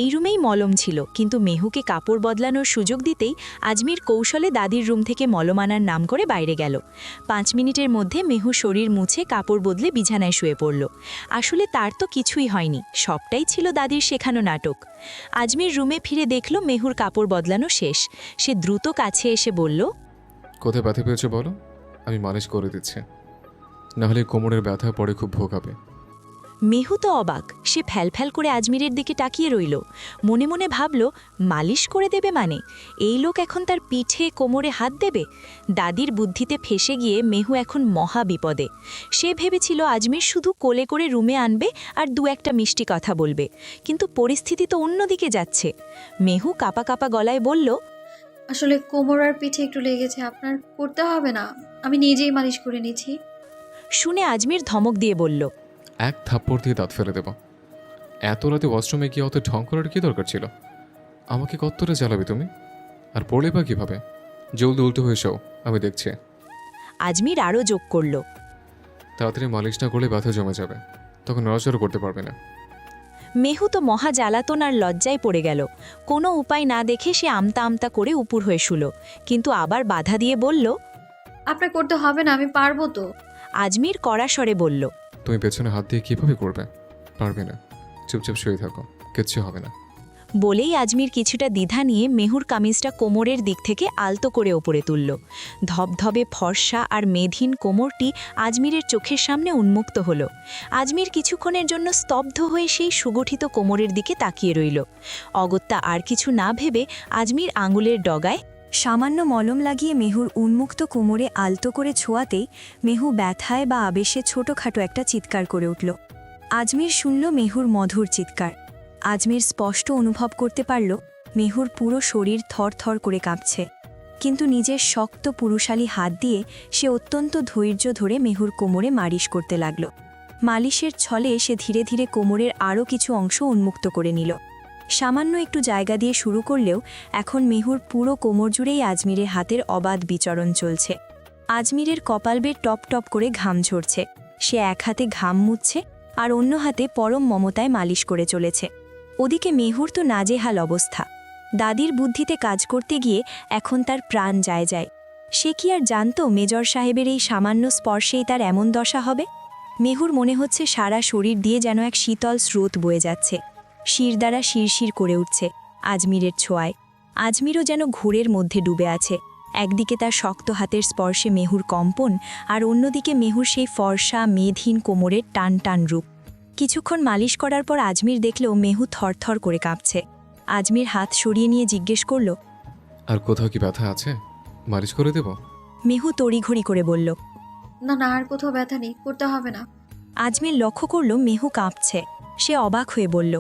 এই রুমেই মলম ছিল, কিন্তু মেহুকে কাপড় বদলানোর সুযোগ দিতেই আজমির কৌশলে দাদির রুম থেকে মলম আনার নাম করে বাইরে গেল। 5 মিনিটের মধ্যে মেহু শরীর মুছে কাপড় বদলে বিছানায় শুয়ে পড়ল। আসলে তার তো কিছুই হয়নি, সবটাই ছিল দাদির শেখানো নাটক। আজমির রুমে ফিরে দেখল মেহুর কাপড় বদলানো শেষ। সে দ্রুত কাছে এসে বলল, কোথায় ব্যথা পেয়েছো বলো, আমি মালিশ করে দিচ্ছি, নাহলে কোমরের ব্যথা পরে খুব ভোগাবে। মেহু তো অবাক। সে ফ্যালফ্যাল করে আজমিরের দিকে তাকিয়ে রইল। মনে মনে ভাবল, মালিশ করে দেবে মানে? এই লোক এখন তার পিঠে কোমরে হাত দেবে? দাদির বুদ্ধিতে ফেসে গিয়ে মেহু এখন মহা বিপদে। সে ভেবেছিল আজমির শুধু কোলে করে রুমে আনবে আর 2-1টা মিষ্টি কথা বলবে, কিন্তু পরিস্থিতি তো অন্যদিকে যাচ্ছে। মেহু কাপা কাপা গলায় বলল, আসলে কোমর আর পিঠে একটু লেগেছে, আপনার করতে হবে না, আমি নিজেই মালিশ করে নিচ্ছি। শুনে আজমির ধমক দিয়ে বলল, এক থাপ্পড় দিয়ে দাঁত ফেলে দেব। এত রাতে ওয়াশরুমে গিয়ে অত ঢং করার কি দরকার ছিল? আমাকে কতটা জ্বালাবে তুমি? আর পড়লে বা কীভাবে? জলদি উল্টো হয়ে যাও, আমি দেখছি। আজমির আরও যোগ করল, তাড়াতাড়ি মালিশ না করলে ব্যথা জমে যাবে, তখন নড়াচড়া করতে পারবে না। মেহু তো মহা জ্বালাতন আর লজ্জায় পড়ে গেল। কোনো উপায় না দেখে সে আমতা আমতা করে উপুর হয়ে শুল, কিন্তু আবার বাধা দিয়ে বলল, আপনার করতে হবে না, আমি পারবো তো। আজমির কড়া স্বরে বলল, তুমি পেছনে হাত দিয়ে কীভাবে করবে? পারবে না, চুপচাপ শুয়ে থাকো, কিচ্ছু হবে না। বলেই আজমির কিছুটা দ্বিধা নিয়ে মেহুর কামিজটা কোমরের দিক থেকে আলতো করে ওপরে তুলল। ধবধবে ফর্সা আর মেধহীন কোমরটি আজমিরের চোখের সামনে উন্মুক্ত হলো। আজমির কিছুক্ষণের জন্য স্তব্ধ হয়ে সেই সুগঠিত কোমরের দিকে তাকিয়ে রইল। অগত্যা আর কিছু না ভেবে আজমির আঙুলের ডগায় সামান্য মলম লাগিয়ে মেহুর উন্মুক্ত কোমরে আলতো করে ছোঁয়াতেই মেহু ব্যথায় বা আবেশে ছোটখাটো একটা চিৎকার করে উঠল। আজমির শুনল মেহুর মধুর চিৎকার। আজমির স্পষ্ট অনুভব করতে পারল মেহুর পুরো শরীর থরথর করে কাঁপছে, কিন্তু নিজের শক্ত পুরুষালী হাত দিয়ে সে অত্যন্ত ধৈর্য ধরে মেহুর কোমরে মালিশ করতে লাগল। মালিশের ছলে সে ধীরে ধীরে কোমরের আরও কিছু অংশ উন্মুক্ত করে নিল। সামান্য একটু জায়গা দিয়ে শুরু করলেও এখন মেহুর পুরো কোমর জুড়েই আজমিরের হাতের অবাধ বিচরণ চলছে। আজমিরের কপাল বেয়ে টপ টপ করে ঘাম ঝরছে। সে এক হাতে ঘাম মুছছে আর অন্য হাতে পরম মমতায় মালিশ করে চলেছে। ওদিকে মেহুর তো নাজেহাল অবস্থা। দাদির বুদ্ধিতে কাজ করতে গিয়ে এখন তার প্রাণ যায় যায়। সে কি আর জানত মেজর সাহেবের এই সামান্য স্পর্শেই তার এমন দশা হবে? মেহুর মনে হচ্ছে সারা শরীর দিয়ে যেন এক শীতল স্রোত বয়ে যাচ্ছে, শির দ্বারা শিরশির করে উঠছে আজমিরের ছোঁয়ায়। আজমিরও যেন ঘোরের মধ্যে ডুবে আছে। একদিকে তার শক্ত হাতের স্পর্শে মেহুর কম্পন, আর অন্যদিকে মেহুর সেই ফর্সা মেধহীন কোমরের টান টান রূপ। কিছুক্ষণ মালিশ করার পর আজমির দেখলেও মেহু থরথর করে কাঁপছে। আজমির হাত সরিয়ে নিয়ে জিজ্ঞেস করল, আর কোথাও কি ব্যথা আছে? মালিশ করে দেব? মেহু তড়িঘড়ি করে বলল, না না, আর কোথাও ব্যথা নেই, করতে হবে না। আজমির লক্ষ্য করল মেহু কাঁপছে। সে অবাক হয়ে বলল,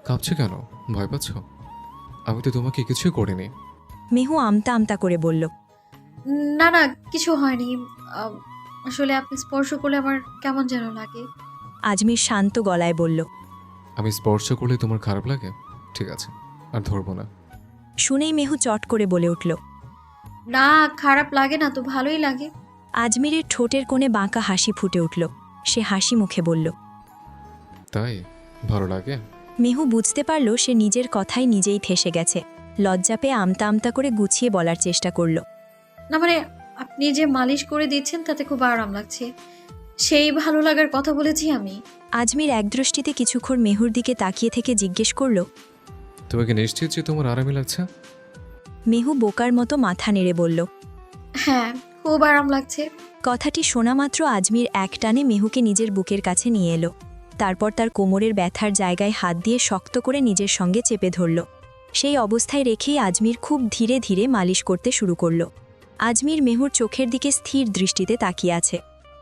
কাঁপছে কেন? ভয় পাচ্ছ? আমি তো তোমাকে কিছুই করিনি। মেহু আমতা আমতা করে বলল। না না, কিছু হয়নি। আহ, আসলে আপনি স্পর্শ করলে আমার কেমন যেন লাগে। আজমির শান্ত গলায় বলল। আমি স্পর্শ করলে তোমার খারাপ লাগে? ঠিক আছে, আর ধরবো না। শুনেই মেহু চট করে বলে উঠল। না, খারাপ লাগে না তো, ভালোই লাগে। আজমিরের ঠোঁটের কোণে বাঁকা হাসি ফুটে উঠল। সে হাসি মুখে বলল। তাই ভালো লাগে? মেহু বুঝতে পারল সে নিজের কথাই নিজেই ঠেসে গেছে। লজ্জা পেয়ে আমতা আমতা করে গুছিয়ে বলার চেষ্টা করল। না মানে, আপনি যে মালিশ করে দিচ্ছেন তাতে খুব আরাম লাগছে, সেই ভালো লাগার কথা বলেছি আমি। আজমির একদৃষ্টিতে কিছুক্ষণ মেহুর দিকে তাকিয়ে থেকে জিজ্ঞেস করল। তোমাকে নিশ্চিত যে তোমার আরামই লাগছে? মেহু বোকার মতো মাথা নেড়ে বলল। হ্যাঁ, খুব আরাম লাগছে। কথাটি শোনা মাত্র আজমির এক টানে মেহুকে নিজের বুকের কাছে নিয়ে এলো। তারপর তার কোমরের ব্যথার জায়গায় হাত দিয়ে শক্ত করে নিজের সঙ্গে চেপে ধরল। সেই অবস্থায় রেখেই আজমির খুব ধীরে ধীরে মালিশ করতে শুরু করল। আজমির মেহুর চোখের দিকে স্থির দৃষ্টিতে তাকিয়ে আছে।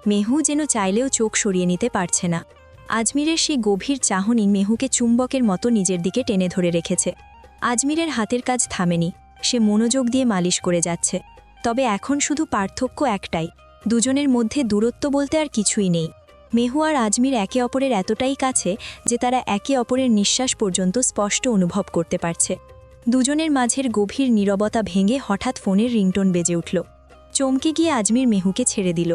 মেহু যেন চাইলেও চোখ সরিয়ে নিতে পারছে না। আজমিরের সেই গভীর চাহনি মেহুকে চুম্বকের মতো নিজের দিকে টেনে ধরে রেখেছে। আজমিরের হাতের কাজ থামেনি, সে মনোযোগ দিয়ে মালিশ করে যাচ্ছে। তবে এখন শুধু পার্থক্য একটাই, দুজনের মধ্যে দূরত্ব বলতে আর কিছুই নেই। মেহু আর আজমির একে অপরের এতটাই কাছে যে তারা একে অপরের নিঃশ্বাস পর্যন্ত স্পষ্ট অনুভব করতে পারছে। দুজনের মাঝের গভীর নীরবতা ভেঙে হঠাৎ ফোনের রিংটোন বেজে উঠল। চমকে গিয়ে আজমির মেহুকে ছেড়ে দিল।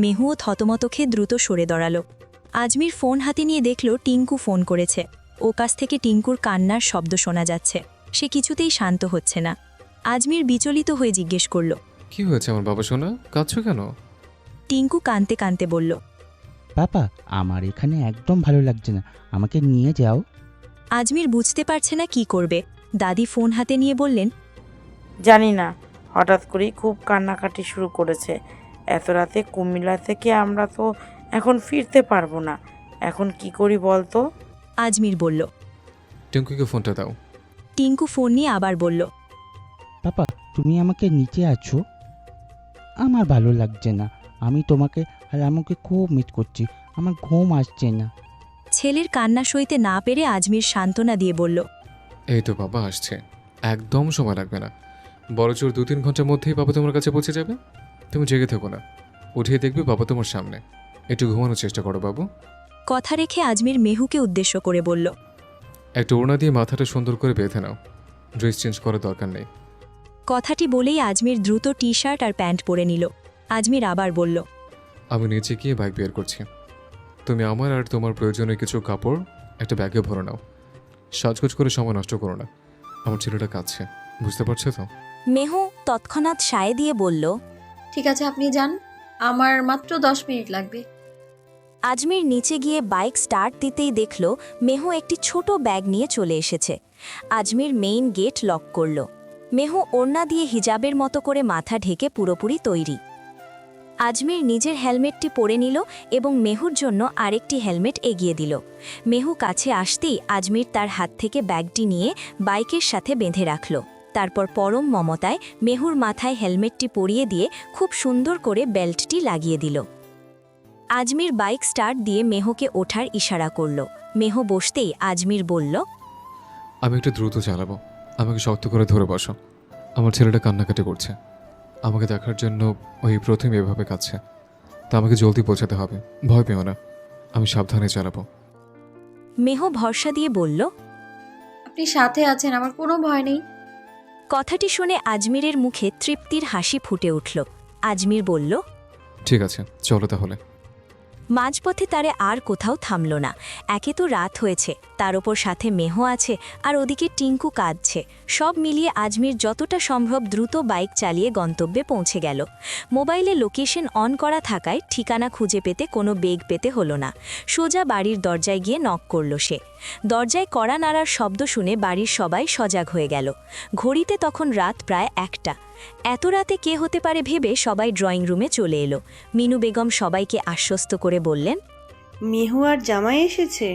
মেহুও থতমত খেয়ে দ্রুত সরে দাঁড়াল। আজমির ফোন হাতে নিয়ে দেখল টিঙ্কু ফোন করেছে। ও কাছ থেকে টিঙ্কুর কান্নার শব্দ শোনা যাচ্ছে। সে কিছুতেই শান্ত হচ্ছে না। আজমির বিচলিত হয়ে জিজ্ঞেস করল। কি হয়েছে আমার বাবা সোনা, কাঁদছো কেন? টিঙ্কু কাঁদতে কাঁদতে বলল। পাপা, আমার এখানে একদম ভালো লাগছে না, আমাকে নিয়ে যাও। আজমির বুঝতে পারছে না কি করবে। দাদি ফোন হাতে নিয়ে বললেন। জানি না, হঠাৎ করেই খুব কান্নাকাটি শুরু করেছে। এত রাতে কুমিল্লা থেকে আমরা তো এখন ফিরতে পারবো না। এখন কি করি বলতো? আজমির বলল। টিঙ্কুকে ফোনটা দাও। টিঙ্কু ফোন নিয়ে আবার বলল। পাপা, তুমি আমাকে নিচে আছো, আমার ভালো লাগছে না, আমি তোমাকে আর আমাকে খুব মিস করছি, আমার ঘুম আসছে না। ছেলের কান্না সইতে না পেরে আজমির সান্ত্বনা দিয়ে বলল। এই তো বাবা আসছে, একদম সময় লাগবে না, বড়জোর 2-3 ঘন্টার মধ্যেই বাবা তোমার কাছে পৌঁছে যাবে। তুমি জেগে থেকো না, উঠিয়ে দেখবে বাবা তোমার সামনে। একটু ঘুমানোর চেষ্টা করো বাবু। কথা রেখে আজমির মেহুকে উদ্দেশ্য করে বলল। একটা ওড়না দিয়ে মাথাটা সুন্দর করে বেঁধে নাও, ড্রেস চেঞ্জ করার দরকার নেই। কথাটি বলেই আজমির দ্রুত টি শার্ট আর প্যান্ট পরে নিল। আজমির আবার বলল। আমি নিচে গিয়ে ব্যাগ বের করছি, তুমি আমার আর তোমার প্রয়োজনীয় কিছু কাপড় একটা ব্যাগে ভরে নাও। সাজগোজ করে সময় নষ্ট করো না, আমার ছেলেটা কাঁদছে, বুঝতে পারছো তো? মেহু তৎক্ষণাৎ সায় দিয়ে বলল। ঠিক আছে, আপনি যান, আমার মাত্র 10 মিনিট লাগবে। আজমির নিচে গিয়ে বাইক স্টার্ট দিতেই দেখল মেহু একটি ছোট ব্যাগ নিয়ে চলে এসেছে। আজমির মেইন গেট লক করল। মেহু ওড়না দিয়ে হিজাবের মতো করে মাথা ঢেকে পুরোপুরি তৈরি। আজমির নিজের হেলমেটটি পরে নিল এবং মেহুর জন্য আরেকটি হেলমেট এগিয়ে দিল। মেহু কাছে আসতেই আজমির তার হাত থেকে ব্যাগটি নিয়ে বাইকের সাথে বেঁধে রাখল। তারপর পরম মমতায় মেহুর মাথায় হেলমেটটি পরিয়ে দিয়ে খুব সুন্দর করে বেল্টটি লাগিয়ে দিল। আজমির বাইক স্টার্ট দিয়ে মেহুকে ওঠার ইশারা করল। মেহু বসতেই আজমির বলল। আমি একটু দ্রুত চালাবো, আমাকে শক্ত করে ধরে বসো। আমার ছেলেটা কান্নাকাটি করছে, আমাকে দেখার জন্য ওই প্রথম এভাবে কাঁদছে, তা আমাকে জলদি পৌঁছাতে হবে। ভয় পেও না, আমি সাবধানে চালাবো। মেহু ভরসা দিয়ে বলল। আপনি সাথে আছেন, আমার কোনো ভয় নেই। কথাটি শুনে আজমিরের মুখে তৃপ্তির হাসি ফুটে উঠল। আজমির বলল। ঠিক আছে, চলো তাহলে। মাঝপথে তারে আর কোথাও থামল না। একে তো রাত হয়েছে, তার ওপর সাথে মেহু আছে, আর ওদিকে টিঙ্কু কাঁদছে। সব মিলিয়ে আজমির যতটা সম্ভব দ্রুত বাইক চালিয়ে গন্তব্যে পৌঁছে গেল। মোবাইলে লোকেশন অন করা থাকায় ঠিকানা খুঁজে পেতে কোনো বেগ পেতে হলো না। সোজা বাড়ির দরজায় গিয়ে নক করল সে। দরজায় কড়া নাড়ার শব্দ শুনে বাড়ির সবাই সজাগ হয়ে গেল। ঘড়িতে তখন রাত প্রায় 1টা। এত রাতে কে হতে পারে ভেবে সবাই ড্রয়িং রুমে চলে এলো। মিনু বেগম সবাইকে আশ্বস্ত করে বললেন। মেহু আর জামাই এসেছে।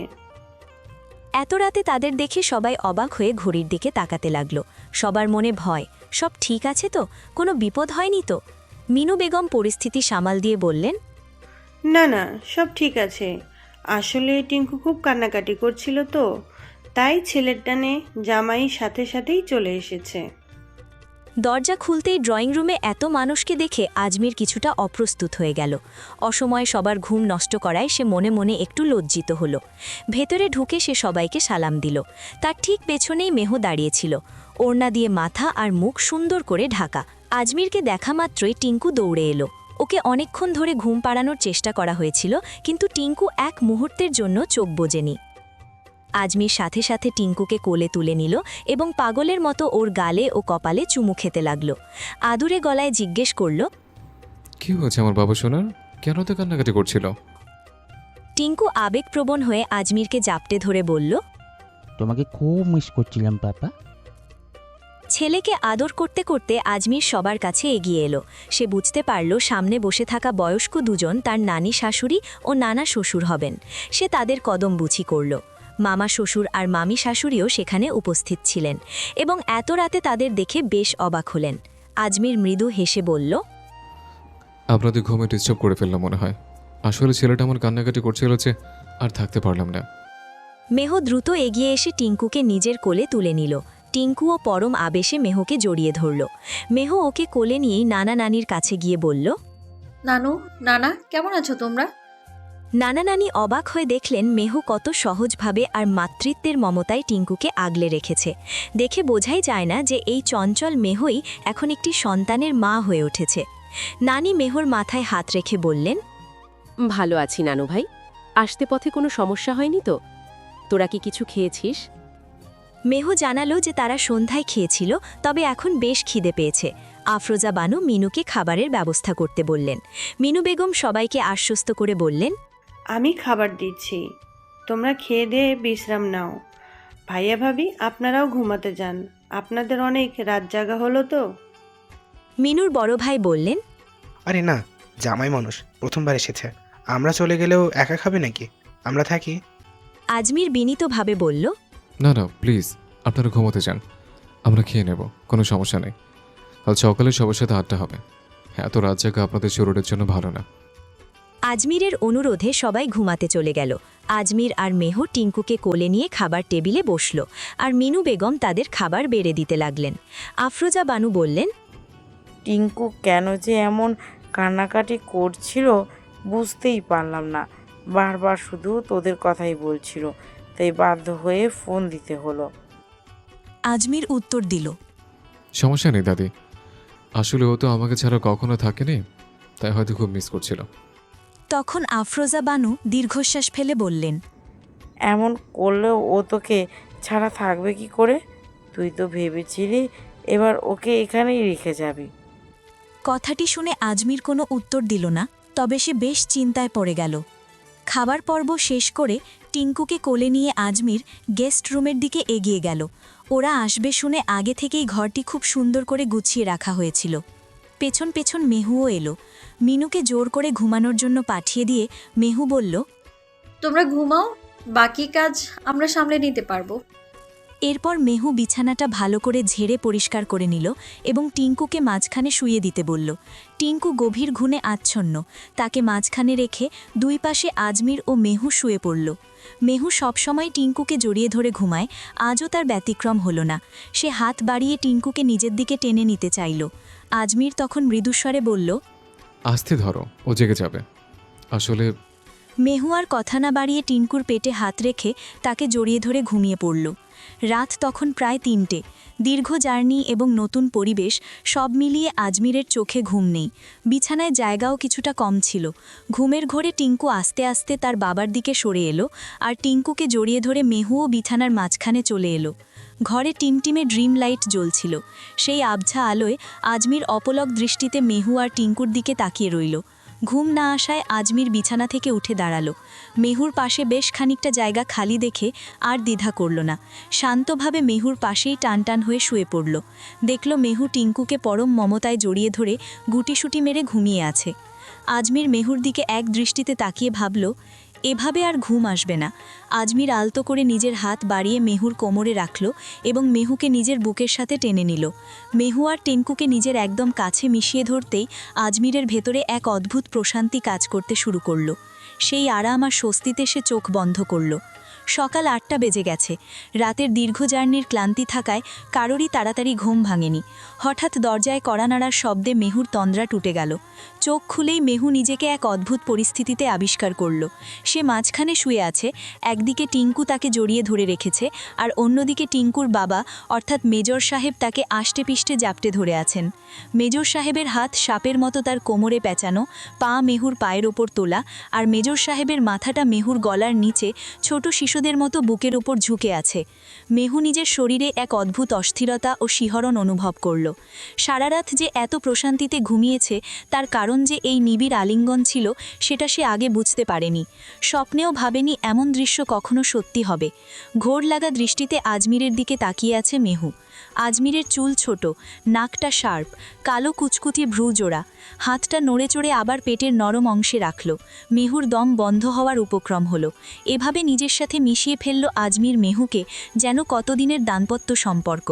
এত রাতে তাদের দেখে সবাই অবাক হয়ে ঘড়ির দিকে তাকাতে লাগলো। সবার মনে ভয়, সব ঠিক আছে তো, কোনো বিপদ হয়নি তো? মিনু বেগম পরিস্থিতি সামাল দিয়ে বললেন। না না, সব ঠিক আছে। আসলে টিঙ্কু খুব কান্নাকাটি করছিল তো, তাই ছেলের টানে জামাই সাথে সাথেই চলে এসেছে। দরজা খুলতেই ড্রয়িং রুমে এত মানুষকে দেখে আজমির কিছুটা অপ্রস্তুত হয়ে গেল। অসময়ে সবার ঘুম নষ্ট করায় সে মনে মনে একটু লজ্জিত হলো। ভেতরে ঢুকে সে সবাইকে সালাম দিল। তার ঠিক পেছনেই মেহু দাঁড়িয়েছিল, ওড়না দিয়ে মাথা আর মুখ সুন্দর করে ঢাকা। আজমিরকে দেখা মাত্রই টিঙ্কু দৌড়ে এলো। ওকে অনেকক্ষণ ধরে ঘুম পাড়ানোর চেষ্টা করা হয়েছিল, কিন্তু টিঙ্কু এক মুহূর্তের জন্য চোখ বোজেনি। আজমির সাথে সাথে টিঙ্কুকে কোলে তুলে নিল এবং পাগলের মতো ওর গালে ও কপালে চুমু খেতে লাগল। আদুরে গলায় জিজ্ঞেস করল, কি হয়েছে আমার বাবা সোনার? কেন তো কান্নাকাটি করছিল? টিঙ্কু আবেগপ্রবণ হয়ে আজমিরকে জাপটে ধরে বলল, তোমাকে খুব মিস করছিলাম পাপা। ছেলেকে আদর করতে করতে আজমির সবার কাছে এগিয়ে এলো। সে বুঝতে পারল সামনে বসে থাকা বয়স্ক দুজন তার নানি শাশুড়ি ও নানা শ্বশুর হবেন। সে তাদের কদম বুঝি করল। মামা শ্বশুর আর মামি শাশুড়িও সেখানে উপস্থিত ছিলেন এবং এত রাতে তাদের দেখে বেশ অবাক হলেন। আজমির মৃদু হেসে বলল, আপনাদের ঘুমে ডিস্টার্ব করে ফেললাম মনে হয়। আসলে ছেলেটা আমার কান্নাকাটি করছিল যে আর থাকতে পারলাম না। মেহু দ্রুত এগিয়ে এসে টিঙ্কুকে নিজের কোলে তুলে নিল। টিঙ্কুও পরম আবেশে মেহুকে জড়িয়ে ধরল। মেহু ওকে কোলে নিয়েই নানা নানির কাছে গিয়ে বলল, নানু, নানা, কেমন আছো তোমরা? নানা নানি অবাক হয়ে দেখলেন মেহু কত সহজভাবে আর মাতৃত্বের মমতায় টিঙ্কুকে আগলে রেখেছে। দেখে বোঝাই যায় না যে এই চঞ্চল মেহুই এখন একটি সন্তানের মা হয়ে উঠেছে। নানি মেহুর মাথায় হাত রেখে বললেন, ভালো আছি নানু ভাই। আসতে পথে কোনো সমস্যা হয়নি তো? তোরা কি কিছু খেয়েছিস? মেহু জানালো যে তারা সন্ধ্যায় খেয়েছিল, তবে এখন বেশ খিদে পেয়েছে। আফরোজা বানু মিনুকে খাবারের ব্যবস্থা করতে বললেন। মিনু বেগম সবাইকে আশ্বস্ত করে বললেন, আমি খাবার দিচ্ছি, তোমরা খেয়ে দিয়ে বিশ্রাম নাও। ভাইয়া ভাবি আপনারাও ঘুমাতে যান, আপনাদের অনেক রাত জাগা হলো তো। মিনুর বড় ভাই বললেন, আরে না, জামাই মানুষ প্রথমবার এসেছে, আমরা চলে গেলেও একা খাবে নাকি? আমরা থাকি। আজমির বিনীতভাবে বলল, না না প্লিজ, আপনারা ঘুমোতে যান, আমরা খেয়ে নেব, কোনো সমস্যা নেই। কাল সকালে সবার সাথে আড্ডা হবে। এত রাত জায়গা আপনাদের শরীরের জন্য ভালো না। আজমিরের অনুরোধে সবাই ঘুমাতে চলে গেল। আজমির আর মেহু টিঙ্কুকে কোলে নিয়ে খাবার টেবিলে বসল, আর মিনু বেগম তাদের খাবার বেড়ে দিতে লাগলেন। আফরোজা বানু বললেন, টিঙ্কু কেন যে এমন কান্নাকাটি করছিল বুঝতেই পারলাম না। বারবার শুধু তোদের কথাই বলছিল, তাই বাধ্য হয়ে ফোন দিতে হলো। আজমির উত্তর দিল, সমস্যা নেই দাদি, আসলে ও তো আমাকে ছাড়া কখনো থাকেনি, তাই হয়তো খুব মিস করছিল। তখন আফরোজা বানু দীর্ঘশ্বাস ফেলে বললেন, এমন করলেও ও তোকে ছাড়া থাকবে কি করে? তুই তো ভেবেছিলি এবার ওকে এখানেই রেখে যাবি। কথাটি শুনে আজমির কোনো উত্তর দিল না, তবে সে বেশ চিন্তায় পড়ে গেল। খাবার পর্ব শেষ করে টিঙ্কুকে কোলে নিয়ে আজমির গেস্ট রুমের দিকে এগিয়ে গেল। ওরা আসবে শুনে আগে থেকেই ঘরটি খুব সুন্দর করে গুছিয়ে রাখা হয়েছিল। পেছন পেছন মেহুও এলো। মিনুকে জোর করে ঘুমানোর জন্য পাঠিয়ে দিয়ে মেহু বলল, তোমরা ঘুমাও, বাকি কাজ আমরা সামলে নিতে পারবো। এরপর মেহু বিছানাটা ভালো করে ঝেড়ে পরিষ্কার করে নিল এবং টিঙ্কুকে মাঝখানে শুইয়ে দিতে বলল। টিঙ্কু গভীর ঘুমে আচ্ছন্ন, তাকে মাঝখানে রেখে দুই পাশে আজমির ও মেহু শুয়ে পড়ল। মেহু সবসময় টিঙ্কুকে জড়িয়ে ধরে ঘুমায়, আজও তার ব্যতিক্রম হলো না। সে হাত বাড়িয়ে টিঙ্কুকে নিজের দিকে টেনে নিতে চাইল। আজমির তখন মৃদুস্বরে বলল, আস্তে ধরো, ও জেগে যাবে। আসলে মেহু আর কথা না বাড়িয়ে টিঙ্কুর পেটে হাত রেখে তাকে জড়িয়ে ধরে ঘুমিয়ে পড়ল। রাত তখন প্রায় ৩টে। দীর্ঘ জার্নি এবং নতুন পরিবেশ সব মিলিয়ে আজমিরের চোখে ঘুম নেই। বিছানায় জায়গাও কিছুটা কম ছিল। ঘুমের ঘোরে টিঙ্কু আস্তে আস্তে তার বাবার দিকে সরে এলো, আর টিঙ্কুকে জড়িয়ে ধরে মেহুও বিছানার মাঝখানে চলে এলো। ঘরে টিমটিমে ড্রিম লাইট জ্বলছিল। সেই আবছা আলোয় আজমির অপলক দৃষ্টিতে মেহু আর টিঙ্কুর দিকে তাকিয়ে রইল। ঘুম না আসায় আজমির বিছানা থেকে উঠে দাঁড়ালো। মেহুর পাশে বেশ খানিকটা জায়গা খালি দেখে আর দ্বিধা করল না। শান্তভাবে মেহুর পাশেই টানটান হয়ে শুয়ে পড়ল। দেখল মেহু টিঙ্কুকে পরম মমতায় জড়িয়ে ধরে গুটিসুটি মেরে ঘুমিয়ে আছে। আজমির মেহুর দিকে এক দৃষ্টিতে তাকিয়ে ভাবল, এভাবে আর ঘুম আসবে না। আজমির আলতো করে নিজের হাত বাড়িয়ে মেহুর কোমরে রাখল এবং মেহুকে নিজের বুকের সাথে টেনে নিল। মেহু আর টিঙ্কুকে নিজের একদম কাছে মিশিয়ে ধরতেই আজমিরের ভেতরে এক অদ্ভুত প্রশান্তি কাজ করতে শুরু করল। সেই আরাম আর স্বস্তিতে সে চোখ বন্ধ করল। সকাল 8টা বেজে গেছে। রাতের দীর্ঘ জার্নির ক্লান্তি থাকায় কারোরই তাড়াতাড়ি ঘুম ভাঙেনি। হঠাৎ দরজায় কড়া নাড়ার শব্দে মেহুর তন্দ্রা টুটে গেল। চোখ খুলেই মেহু নিজেকে এক অদ্ভুত পরিস্থিতিতে আবিষ্কার করল। সে মাঝখানে শুয়ে আছে, একদিকে টিঙ্কু তাকে জড়িয়ে ধরে রেখেছে, আর অন্যদিকে টিঙ্কুর বাবা অর্থাৎ মেজর সাহেব তাকে আষ্টেপৃষ্ঠে জাপটে ধরে আছেন। মেজর সাহেবের হাত সাপের মতো তার কোমরে পেঁচানো, পা মেহুর পায়ের ওপর তোলা, আর মেজর সাহেবের মাথাটা মেহুর গলার নিচে ছোট শিশুদের মতো বুকের ওপর ঝুঁকে আছে। মেহু নিজের শরীরে এক অদ্ভুত অস্থিরতা ও শিহরণ অনুভব করল। সারা রাত যে এত প্রশান্তিতে ঘুমিয়েছে তার কারণ যে এই নিবিড় আলিঙ্গন ছিল সেটা সে আগে বুঝতে পারেনি। স্বপ্নেও ভাবেনি এমন দৃশ্য কখনো সত্যি হবে। ঘোর লাগা দৃষ্টিতে আজমিরের দিকে তাকিয়ে আছে মেহু। আজমিরের চুল ছোট, নাকটা শার্প, কালো কুচকুচি ভ্রু জোড়া, হাতটা নড়ে চড়ে আবার পেটের নরম অংশে রাখল। মেহুর দম বন্ধ হওয়ার উপক্রম হলো। এভাবে নিজের সাথে মিশিয়ে ফেলল আজমির মেহুকে, যেন কতদিনের দাম্পত্য সম্পর্ক।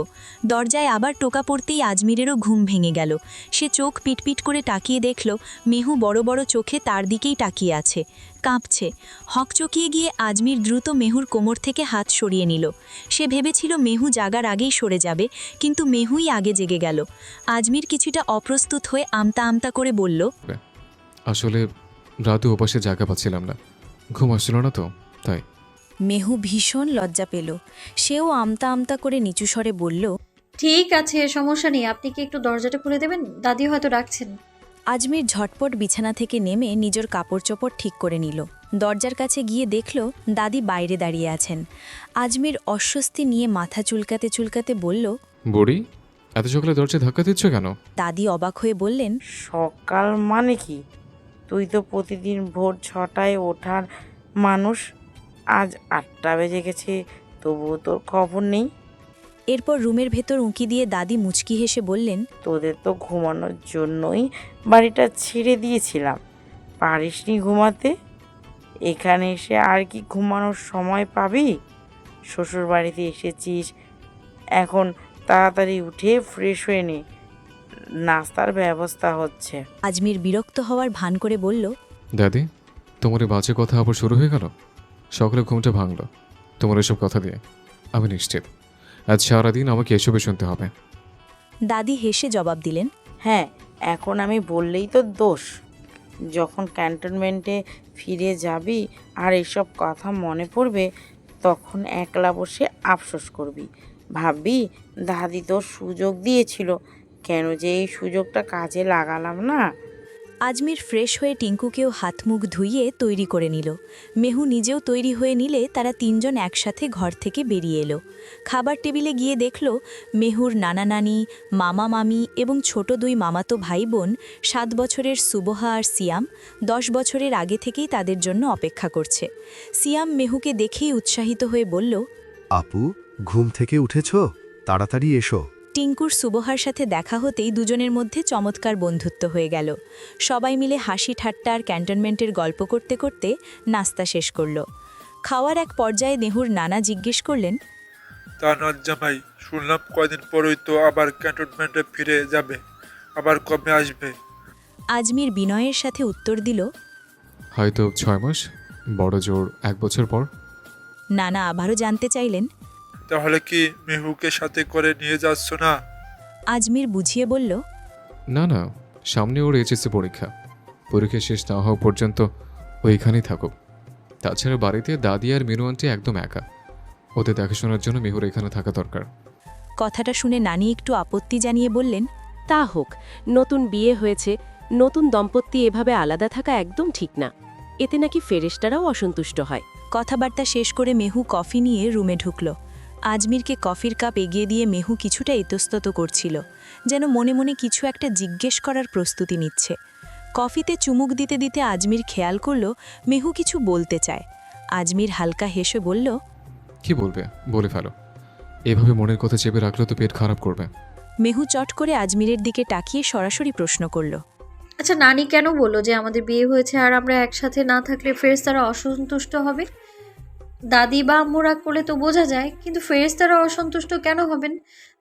দরজায় আবার টোকা পড়তেই আজমিরেরও ঘুম ভেঙে গেল। সে চোখ পিটপিট করে তাকিয়ে দেখল মেহু বড় বড় চোখে তার দিকেই তাকিয়ে আছে, কাঁপছে। হকচকিয়ে গিয়ে আজমির দ্রুত মেহুর কোমর থেকে হাত সরিয়ে নিল। সে ভেবেছিল মেহু জাগার আগেই সরে যাবে, কিন্তু মেহুই আগে জেগে গেল। আজমির কিছুটা অপ্রস্তুত হয়ে আমতা আমতা করে বলল, আসলে রাতে ওপাশে জায়গা পাচ্ছিলাম না, ঘুম আসছিল না তো তাই। মেহু ভীষণ লজ্জা পেল। সেও আমতা আমতা করে নিচু স্বরে বলল, ঠিক আছে, সমস্যা নেই, আপনি কি একটু দরজাটা খুলে দেবেন? দাদি হয়তো ডাকছেন। আজমির ঝটপট বিছানা থেকে নেমে নিজের কাপড় চোপড় ঠিক করে নিল। দরজার কাছে গিয়ে দেখল দাদি বাইরে দাঁড়িয়ে আছেন। আজমির অস্বস্তি নিয়ে মাথা চুলকাতে চুলকাতে বলল, বুড়ি, এত সকালে দরজা ধাক্কা দিচ্ছ কেন? দাদি অবাক হয়ে বললেন, সকাল মানে কি? তুই তো প্রতিদিন ভোর 6টায় ওঠার মানুষ, আজ 8টা বেজে গেছে, তবুও তোর খবর নেই। এরপর রুমের ভেতর উঁকি দিয়ে দাদি মুচকি হেসে বললেন, তোদের তো ঘুমানোর জন্যই বাড়িটা ছেড়ে দিয়েছিলাম, পারিসনি ঘুমাতে? এখানে এসে আর কি ঘুমানোর সময় পাবি? শ্বশুর বাড়িতে এসেছিস, এখন তাড়াতাড়ি উঠে ফ্রেশ হয়ে নে, নাস্তার ব্যবস্থা হচ্ছে। আজমির বিরক্ত হওয়ার ভান করে বলল, দাদি, তোমার এই বাজে কথা আবার শুরু হয়ে গেল? সকালে ঘুমটা ভাঙলো তোমার এসব কথা দিয়ে। আমি নিশ্চিত আজ সারাদিন আমাকে এসবে শুনতে হবে। দাদি হেসে জবাব দিলেন, হ্যাঁ, এখন আমি বললেই তো দোষ। যখন ক্যান্টনমেন্টে ফিরে যাবি আর এসব কথা মনে পড়বে, তখন একলা বসে আফসোস করবি, ভাববি দাদি তোর সুযোগ দিয়েছিল, কেন যে এই সুযোগটা কাজে লাগালাম না। আজমির ফ্রেশ হয়ে টিঙ্কুকেও হাত মুখ ধুইয়ে তৈরি করে নিল। মেহু নিজেও তৈরি হয়ে নিলে তারা তিনজন একসাথে ঘর থেকে বেরিয়ে এলো। খাবার টেবিলে গিয়ে দেখল মেহুর নানা নানি, মামা মামি এবং ছোট 2 মামাতো ভাই বোন 7 বছরের সুবহা আর সিয়াম 10 বছরের আগে থেকেই তাদের জন্য অপেক্ষা করছে। সিয়াম মেহুকে দেখেই উৎসাহিত হয়ে বলল, আপু, ঘুম থেকে উঠেছ? তাড়াতাড়ি এসো। টিঙ্কুর সুবহার সাথে দেখা হতেই দুজনের মধ্যে চমৎকার বন্ধুত্ব হয়ে গেল। সবাই মিলে হাসি ঠাট্টা আর ক্যান্টনমেন্টের গল্প করতে করতে নাস্তা শেষ করল। খাওয়ার এক পর্যায়ে নেহুর নানা জিজ্ঞেস করলেন, তা নয় জামাই, শুনলাম কয়দিন পরই তো আবার ক্যান্টনমেন্টে ফিরে যাবে, আবার কবে আসবে? আজমির বিনয়ের সাথে উত্তর দিল, হয়তো 6 মাস, বড় জোর 1 বছর পর। নানা আবারও জানতে চাইলেন, তাহলে কি মেহুকে সাথে করে নিয়ে যাচ্ছ না? আজমির বুঝিয়ে বলল, না না, সামনে ওর এইচএসসি পরীক্ষা, পরীক্ষা শেষ না হওয়া পর্যন্ত ওইখানেই থাকুক। তাছাড়া বাড়িতে দাদি আর মিনু আন্টি একদম একা, ওদের দেখাশোনার জন্য মেহুর এখানে থাকা দরকার। কথাটা শুনে নানি একটু আপত্তি জানিয়ে বললেন, তা হোক, নতুন বিয়ে হয়েছে, নতুন দম্পতি এভাবে আলাদা থাকা একদম ঠিক না। এতে নাকি ফেরেশতারাও অসন্তুষ্ট হয়। কথাবার্তা শেষ করে মেহু কফি নিয়ে রুমে ঢুকল। আজমিরকে কফির কাপ এগিয়ে দিয়ে মেহু কিছুটা ইতস্তত করছিল, যেন মনে মনে কিছু একটা জিজ্ঞেস করার প্রস্তুতি নিচ্ছে। কফিতে চুমুক দিতে দিতে আজমির খেয়াল করল মেহু কিছু বলতে চায়। আজমির হালকা হেসে বলল, কি বলবে বলে ফেলো, এভাবে মনের কথা চেপে রাখলে তো পেট খারাপ করবে। মেহু চট করে আজমিরের দিকে তাকিয়ে সরাসরি প্রশ্ন করল, আচ্ছা, নানি কেন বললো যে আমাদের বিয়ে হয়েছে আর আমরা একসাথে না থাকলে ফেরেশতারা অসন্তুষ্ট হবে? দাদি বা আম্মু রাগ করলে তো বোঝা যায়, কিন্তু ফেরেশতারা অসন্তুষ্ট কেন হবেন?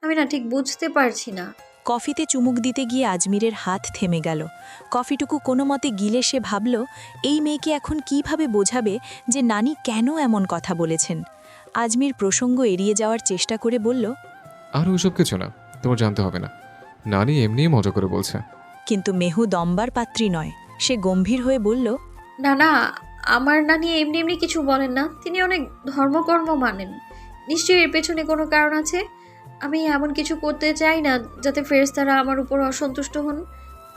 আমি না ঠিক বুঝতে পারছি না। কফিতে চুমুক দিতে গিয়ে আজমিরের হাত থেমে গেল। কফিটুকু কোনো মতে গিলে সে ভাবল, এই মেয়েকে এখন কিভাবে বোঝাবে যে নানি কেন এমন কথা বলেছেন। আজমির প্রসঙ্গ এড়িয়ে যাওয়ার চেষ্টা করে বলল, আর ওসব কিছু না, তোমার জানতে হবে না। নানি এমনিই মজা করে বলছে। কিন্তু মেহু দম্বার পাত্রী নয়। সে গম্ভীর হয়ে বলল, না না, আমার নানি এমনি এমনি কিছু বলেন না, তিনি অনেক ধর্মকর্ম মানেন। নিশ্চয়ই এর পেছনে কোনো কারণ আছে। আমি এমন কিছু করতে চাই না যাতে ফেরেশতারা আমার উপর অসন্তুষ্ট হন।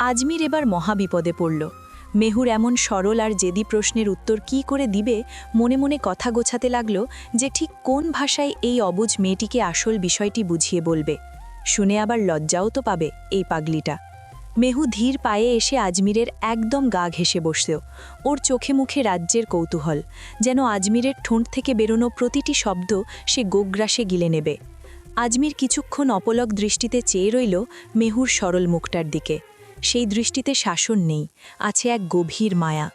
আজমির এবার মহাবিপদে পড়ল। মেহুর এমন সরল আর জেদি প্রশ্নের উত্তর কি করে দিবে মনে মনে কথা গোছাতে লাগল যে ঠিক কোন ভাষায় এই অবুঝ মেয়েটিকে আসল বিষয়টি বুঝিয়ে বলবে। শুনে আবার লজ্জাও তো পাবে এই পাগলিটা। মেহু ধীর পায়ে এসে আজমিরের একদম গা ঘেঁষে বসল। ওর চোখে মুখে রাজ্যের কৌতূহল, যেন আজমিরের ঠোঁট থেকে বেরোনো প্রতিটি শব্দ সে গোগ্রাসে গিলে নেবে। আজমির কিছুক্ষণ অপলক দৃষ্টিতে চেয়ে রইল মেহুর সরল মুখটার দিকে। সেই দৃষ্টিতে শাসন নেই, আছে এক গভীর মায়া।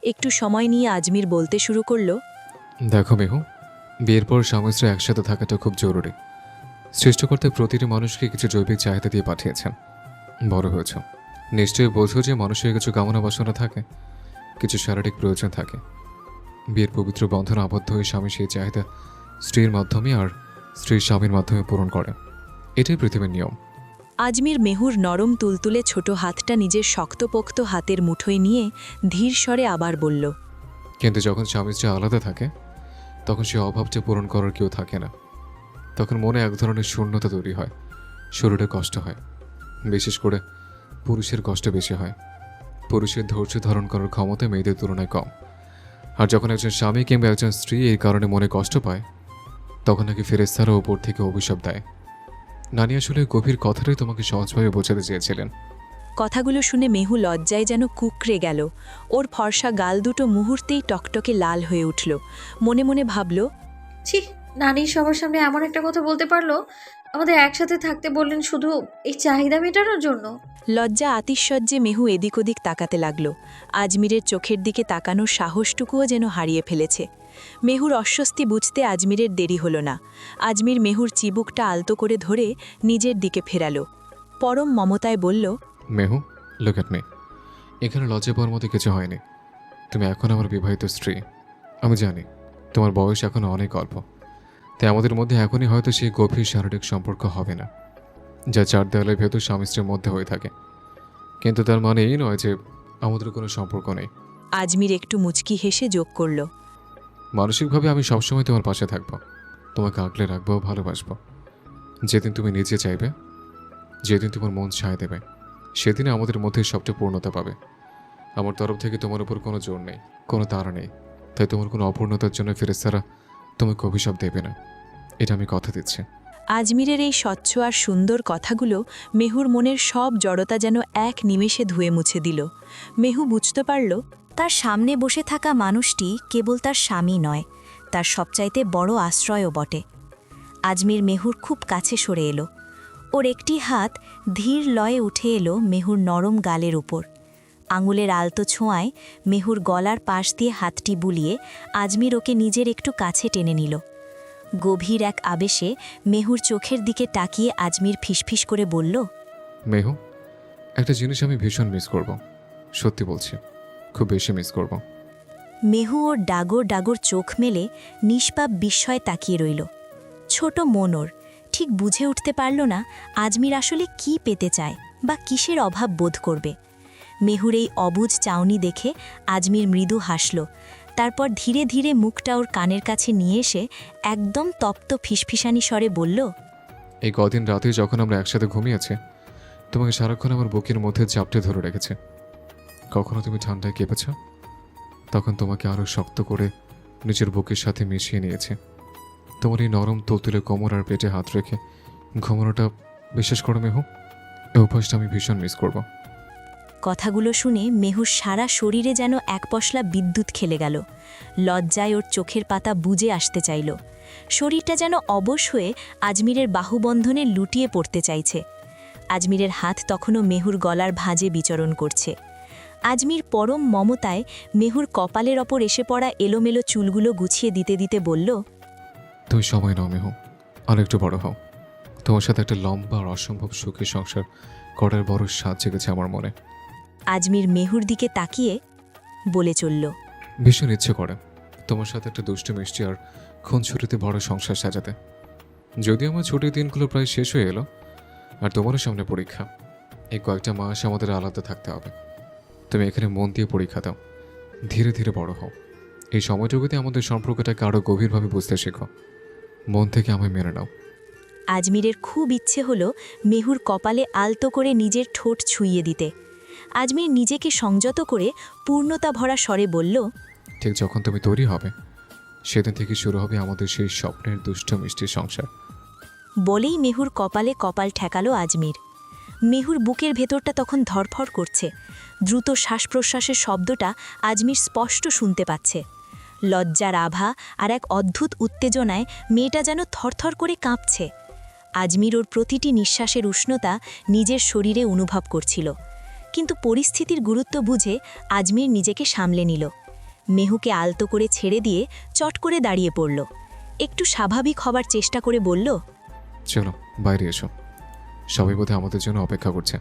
একটু সময় নিয়ে আজমির বলতে শুরু করল, দেখো মেহু, বিয়ের পর স্বামী স্ত্রী একসাথে থাকাটা খুব জরুরি। সৃষ্টিকর্তা প্রতিটি মানুষকে কিছু জৈবিক চাহিদা দিয়ে পাঠিয়েছেন। বড় হয়েছ, নিশ্চয়ই বোঝো যে মানুষের কিছু কামনা বাসনা থাকে, কিছু শারীরিক প্রয়োজন থাকে। বিয়ের পবিত্র বন্ধন আবদ্ধ হয়ে স্বামী সেই চাহিদা স্ত্রীর মাধ্যমে আর স্ত্রীর স্বামীর মাধ্যমে পূরণ করে। এটাই পৃথিবীর নিয়ম। আজমির মেহুর নরম তুলতুলে ছোট হাতটা নিজের শক্তপোক্ত হাতের মুঠোয় নিয়ে ধীর স্বরে আবার বলল, কিন্তু যখন স্বামী স্ত্রী আলাদা থাকে তখন সে অভাবটা পূরণ করার কেউ থাকে না। তখন মনে এক ধরনের শূন্যতা তৈরি হয়, শরীরে কষ্ট হয়। বিশেষ করে পুরুষের কষ্ট বেশি হয়। পুরুষের ধৈর্য ধারণ করার ক্ষমতা মেয়েদের তুলনায় কম। আর যখন একজন স্বামী কিংবা একজন স্ত্রী এই কারণে মনে কষ্ট পায়, তখন নাকি ফেরেশতারা ওপর থেকে অভিশাপ দেয়। নানি আসলে গভীর কথাটাই তোমাকে সহজভাবে বোঝাতে চেয়েছিলেন। কথাগুলো শুনে মেহু লজ্জায় যেন কুকড়ে গেল। ওর ফর্সা গাল দুটো মুহূর্তেই টকটকে লাল হয়ে উঠল। মনে মনে ভাবল, ছি, নানি সবার সামনে এমন একটা কথা বলতে পারলো। আমাদের একসাথে থাকতে বললেন শুধু এই চাহিদা মেটানোর জন্য। লজ্জা আতিশয্যে মেহু এদিক ওদিক তাকাতে লাগল। আজমিরের চোখের দিকে তাকানোর সাহসটুকুও যেন হারিয়ে ফেলেছে। মেহুর অস্বস্তি বুঝতে আজমিরের দেরি হল না। আজমির মেহুর চিবুকটা আলতো করে ধরে নিজের দিকে ফেরালো। পরম মমতায় বলল, মেহু, লুক এট মি। এখানে লজ্জা পাওয়ার মতো কিছু হয়নি। তুমি এখন আমার বিবাহিত স্ত্রী। আমি জানি তোমার বয়স এখন অনেক অল্প, তাই আমাদের মধ্যে এখনই হয়তো সেই গভীর শারীরিক সম্পর্ক হবে না যা চার দেওয়ালের ভেতর স্বামী স্ত্রীর মধ্যে হয়ে থাকে। কিন্তু তার মানে এই নয় যে আমাদের কোনো সম্পর্ক নেই। আজমির একটু মুচকি হেসে যোগ করল, মানসিকভাবে আমি সবসময় তোমার পাশে থাকবো, তোমাকে আগলে রাখবো, ভালোবাসবো। যেদিন তুমি নিজে চাইবে, যেদিন তোমার মন ছায় দেবে, সেদিনে আমাদের মধ্যে সবটা পূর্ণতা পাবে। আমার তরফ থেকে তোমার উপর কোনো জোর নেই, কোনো তাড়া নেই। তাই তোমার কোনো অপূর্ণতার জন্য ফেরেশতারা তোমাকে অভিশাপ দেবে না, এটা আমি কথা দিচ্ছি। আজমিরের এই স্বচ্ছ আর সুন্দর কথাগুলো মেহুর মনের সব জড়তা যেন এক নিমেষে ধুয়ে মুছে দিল। মেহু বুঝতে পারল, তার সামনে বসে থাকা মানুষটি কেবল তার স্বামী নয়, তার সবচাইতে বড় আশ্রয়ও বটে। আজমির মেহুর খুব কাছে সরে এলো। ওর একটি হাত ধীর লয়ে উঠে এলো মেহুর নরম গালের উপর। আঙুলের আলতো ছোঁয়ায় মেহুর গলার পাশ দিয়ে হাতটি বুলিয়ে আজমির ওকে নিজের একটু কাছে টেনে নিল। গভীর এক আবেশে মেহুর চোখের দিকে তাকিয়ে আজমির ফিসফিস করে বলল, মেহু, একটা জিনিস আমি ভীষণ মিস করব, সত্যি বলছি, খুব বেশি মিস করব। মেহু ওর ডাগর ডাগর চোখ মেলে নিষ্পাপ বিস্ময়ে তাকিয়ে রইল। ছোট মন ওর ঠিক বুঝে উঠতে পারল না আজমির আসলে কি পেতে চায় বা কিসের অভাব বোধ করবে। মেহুর এই অবুঝ চাউনি দেখে আজমির মৃদু হাসল। তারপর ধীরে ধীরে মুখটা ওর কানের কাছে নিয়ে এসে একদম তপ্ত ফিসফিসানি স্বরে বলল, এই কদিন রাতে যখন আমরা একসাথে ঘুমিয়েছি, তোমাকে সারাক্ষণ আমার বুকের মধ্যে চাপটে ধরে রেখেছে। কখনো তুমি ঠান্ডায় কেঁপেছ, তখন তোমাকে আরও শক্ত করে নিজের বুকের সাথে মিশিয়ে নিয়েছে। তোমার এই নরম তুলতুলে কোমর আর পেটে হাত রেখে ঘুমানোটা, বিশেষ করে মেহু, এই অভ্যাসটা আমি ভীষণ মিস করব। কথাগুলো শুনে মেহুর সারা শরীরে যেন এক পশলা বিদ্যুৎ খেলে গেল। লজ্জায় ওর চোখের পাতা বুজে আসতে চাইল। শরীরটা যেন অবশ হয়ে আজমিরের বাহুবন্ধনে লুটিয়ে পড়তে চাইছে। আজমিরের হাত তখনও মেহুর গলার ভাঁজে বিচরণ করছে। আজমির পরম মমতায় মেহুর কপালের ওপর এসে পড়া এলোমেলো চুলগুলো গুছিয়ে দিতে দিতে বলল, তুমি সময় নাও মেহু, আর একটু বড় হও, তোমার সাথে একটা লম্বা আর অসম্ভব সুখী সংসার করার বড় স্বাদ জেগেছে আমার মনে। আজমির মেহুর দিকে তাকিয়ে বলে চলল, ভীষণ ইচ্ছে করে তোমার সাথে একটা দুষ্টু মিষ্টি আর খুনছুটিতে বড় সংসার সাজাতে। যদিও আমার ছুটির দিনগুলো প্রায় শেষ হয়ে এলো, আর তোমারও সামনে পরীক্ষা। এই কয়েকটা মাস আমাদের আলাদা থাকতে হবে। তুমি এখানে মন দিয়ে পরীক্ষা দাও, ধীরে ধীরে বড় হও। এই সময়টুকুতে আমাদের সম্পর্কটাকে আরও গভীরভাবে বুঝতে শেখো। মন থেকে আমায় মেনে নাও। আজমিরের খুব ইচ্ছে হলো মেহুর কপালে আলতো করে নিজের ঠোঁট ছুঁইয়ে দিতে। আজমির নিজেকে সংযত করে পূর্ণতা ভরা স্বরে বলল, ঠিক যখন তুমি তৈরি হবে সেদিন থেকে শুরু হবে আমাদের সেই স্বপ্নের দুষ্ট মিষ্টি সংসার। বলেই মেহুর কপালে কপাল ঠেকালো আজমির। মেহুর বুকের ভেতরটা তখন ধরফর করছে। দ্রুত শ্বাস প্রশ্বাসের শব্দটা আজমির স্পষ্ট শুনতে পাচ্ছে। লজ্জার আভা আর এক অদ্ভুত উত্তেজনায় মেয়েটা যেন থরথর করে কাঁপছে। আজমির ওর প্রতিটি নিঃশ্বাসের উষ্ণতা নিজের শরীরে অনুভব করছিল, কিন্তু পরিস্থিতির গুরুত্ব বুঝে আজমির নিজেকে সামলে নিল। মেহুকে আলতো করে ছেড়ে দিয়ে চট করে দাঁড়িয়ে পড়ল। একটু স্বাভাবিক হবার চেষ্টা করে বলল, চলো বাইরে এসো, সবাই বোধহয় আমাদের জন্য অপেক্ষা করছে।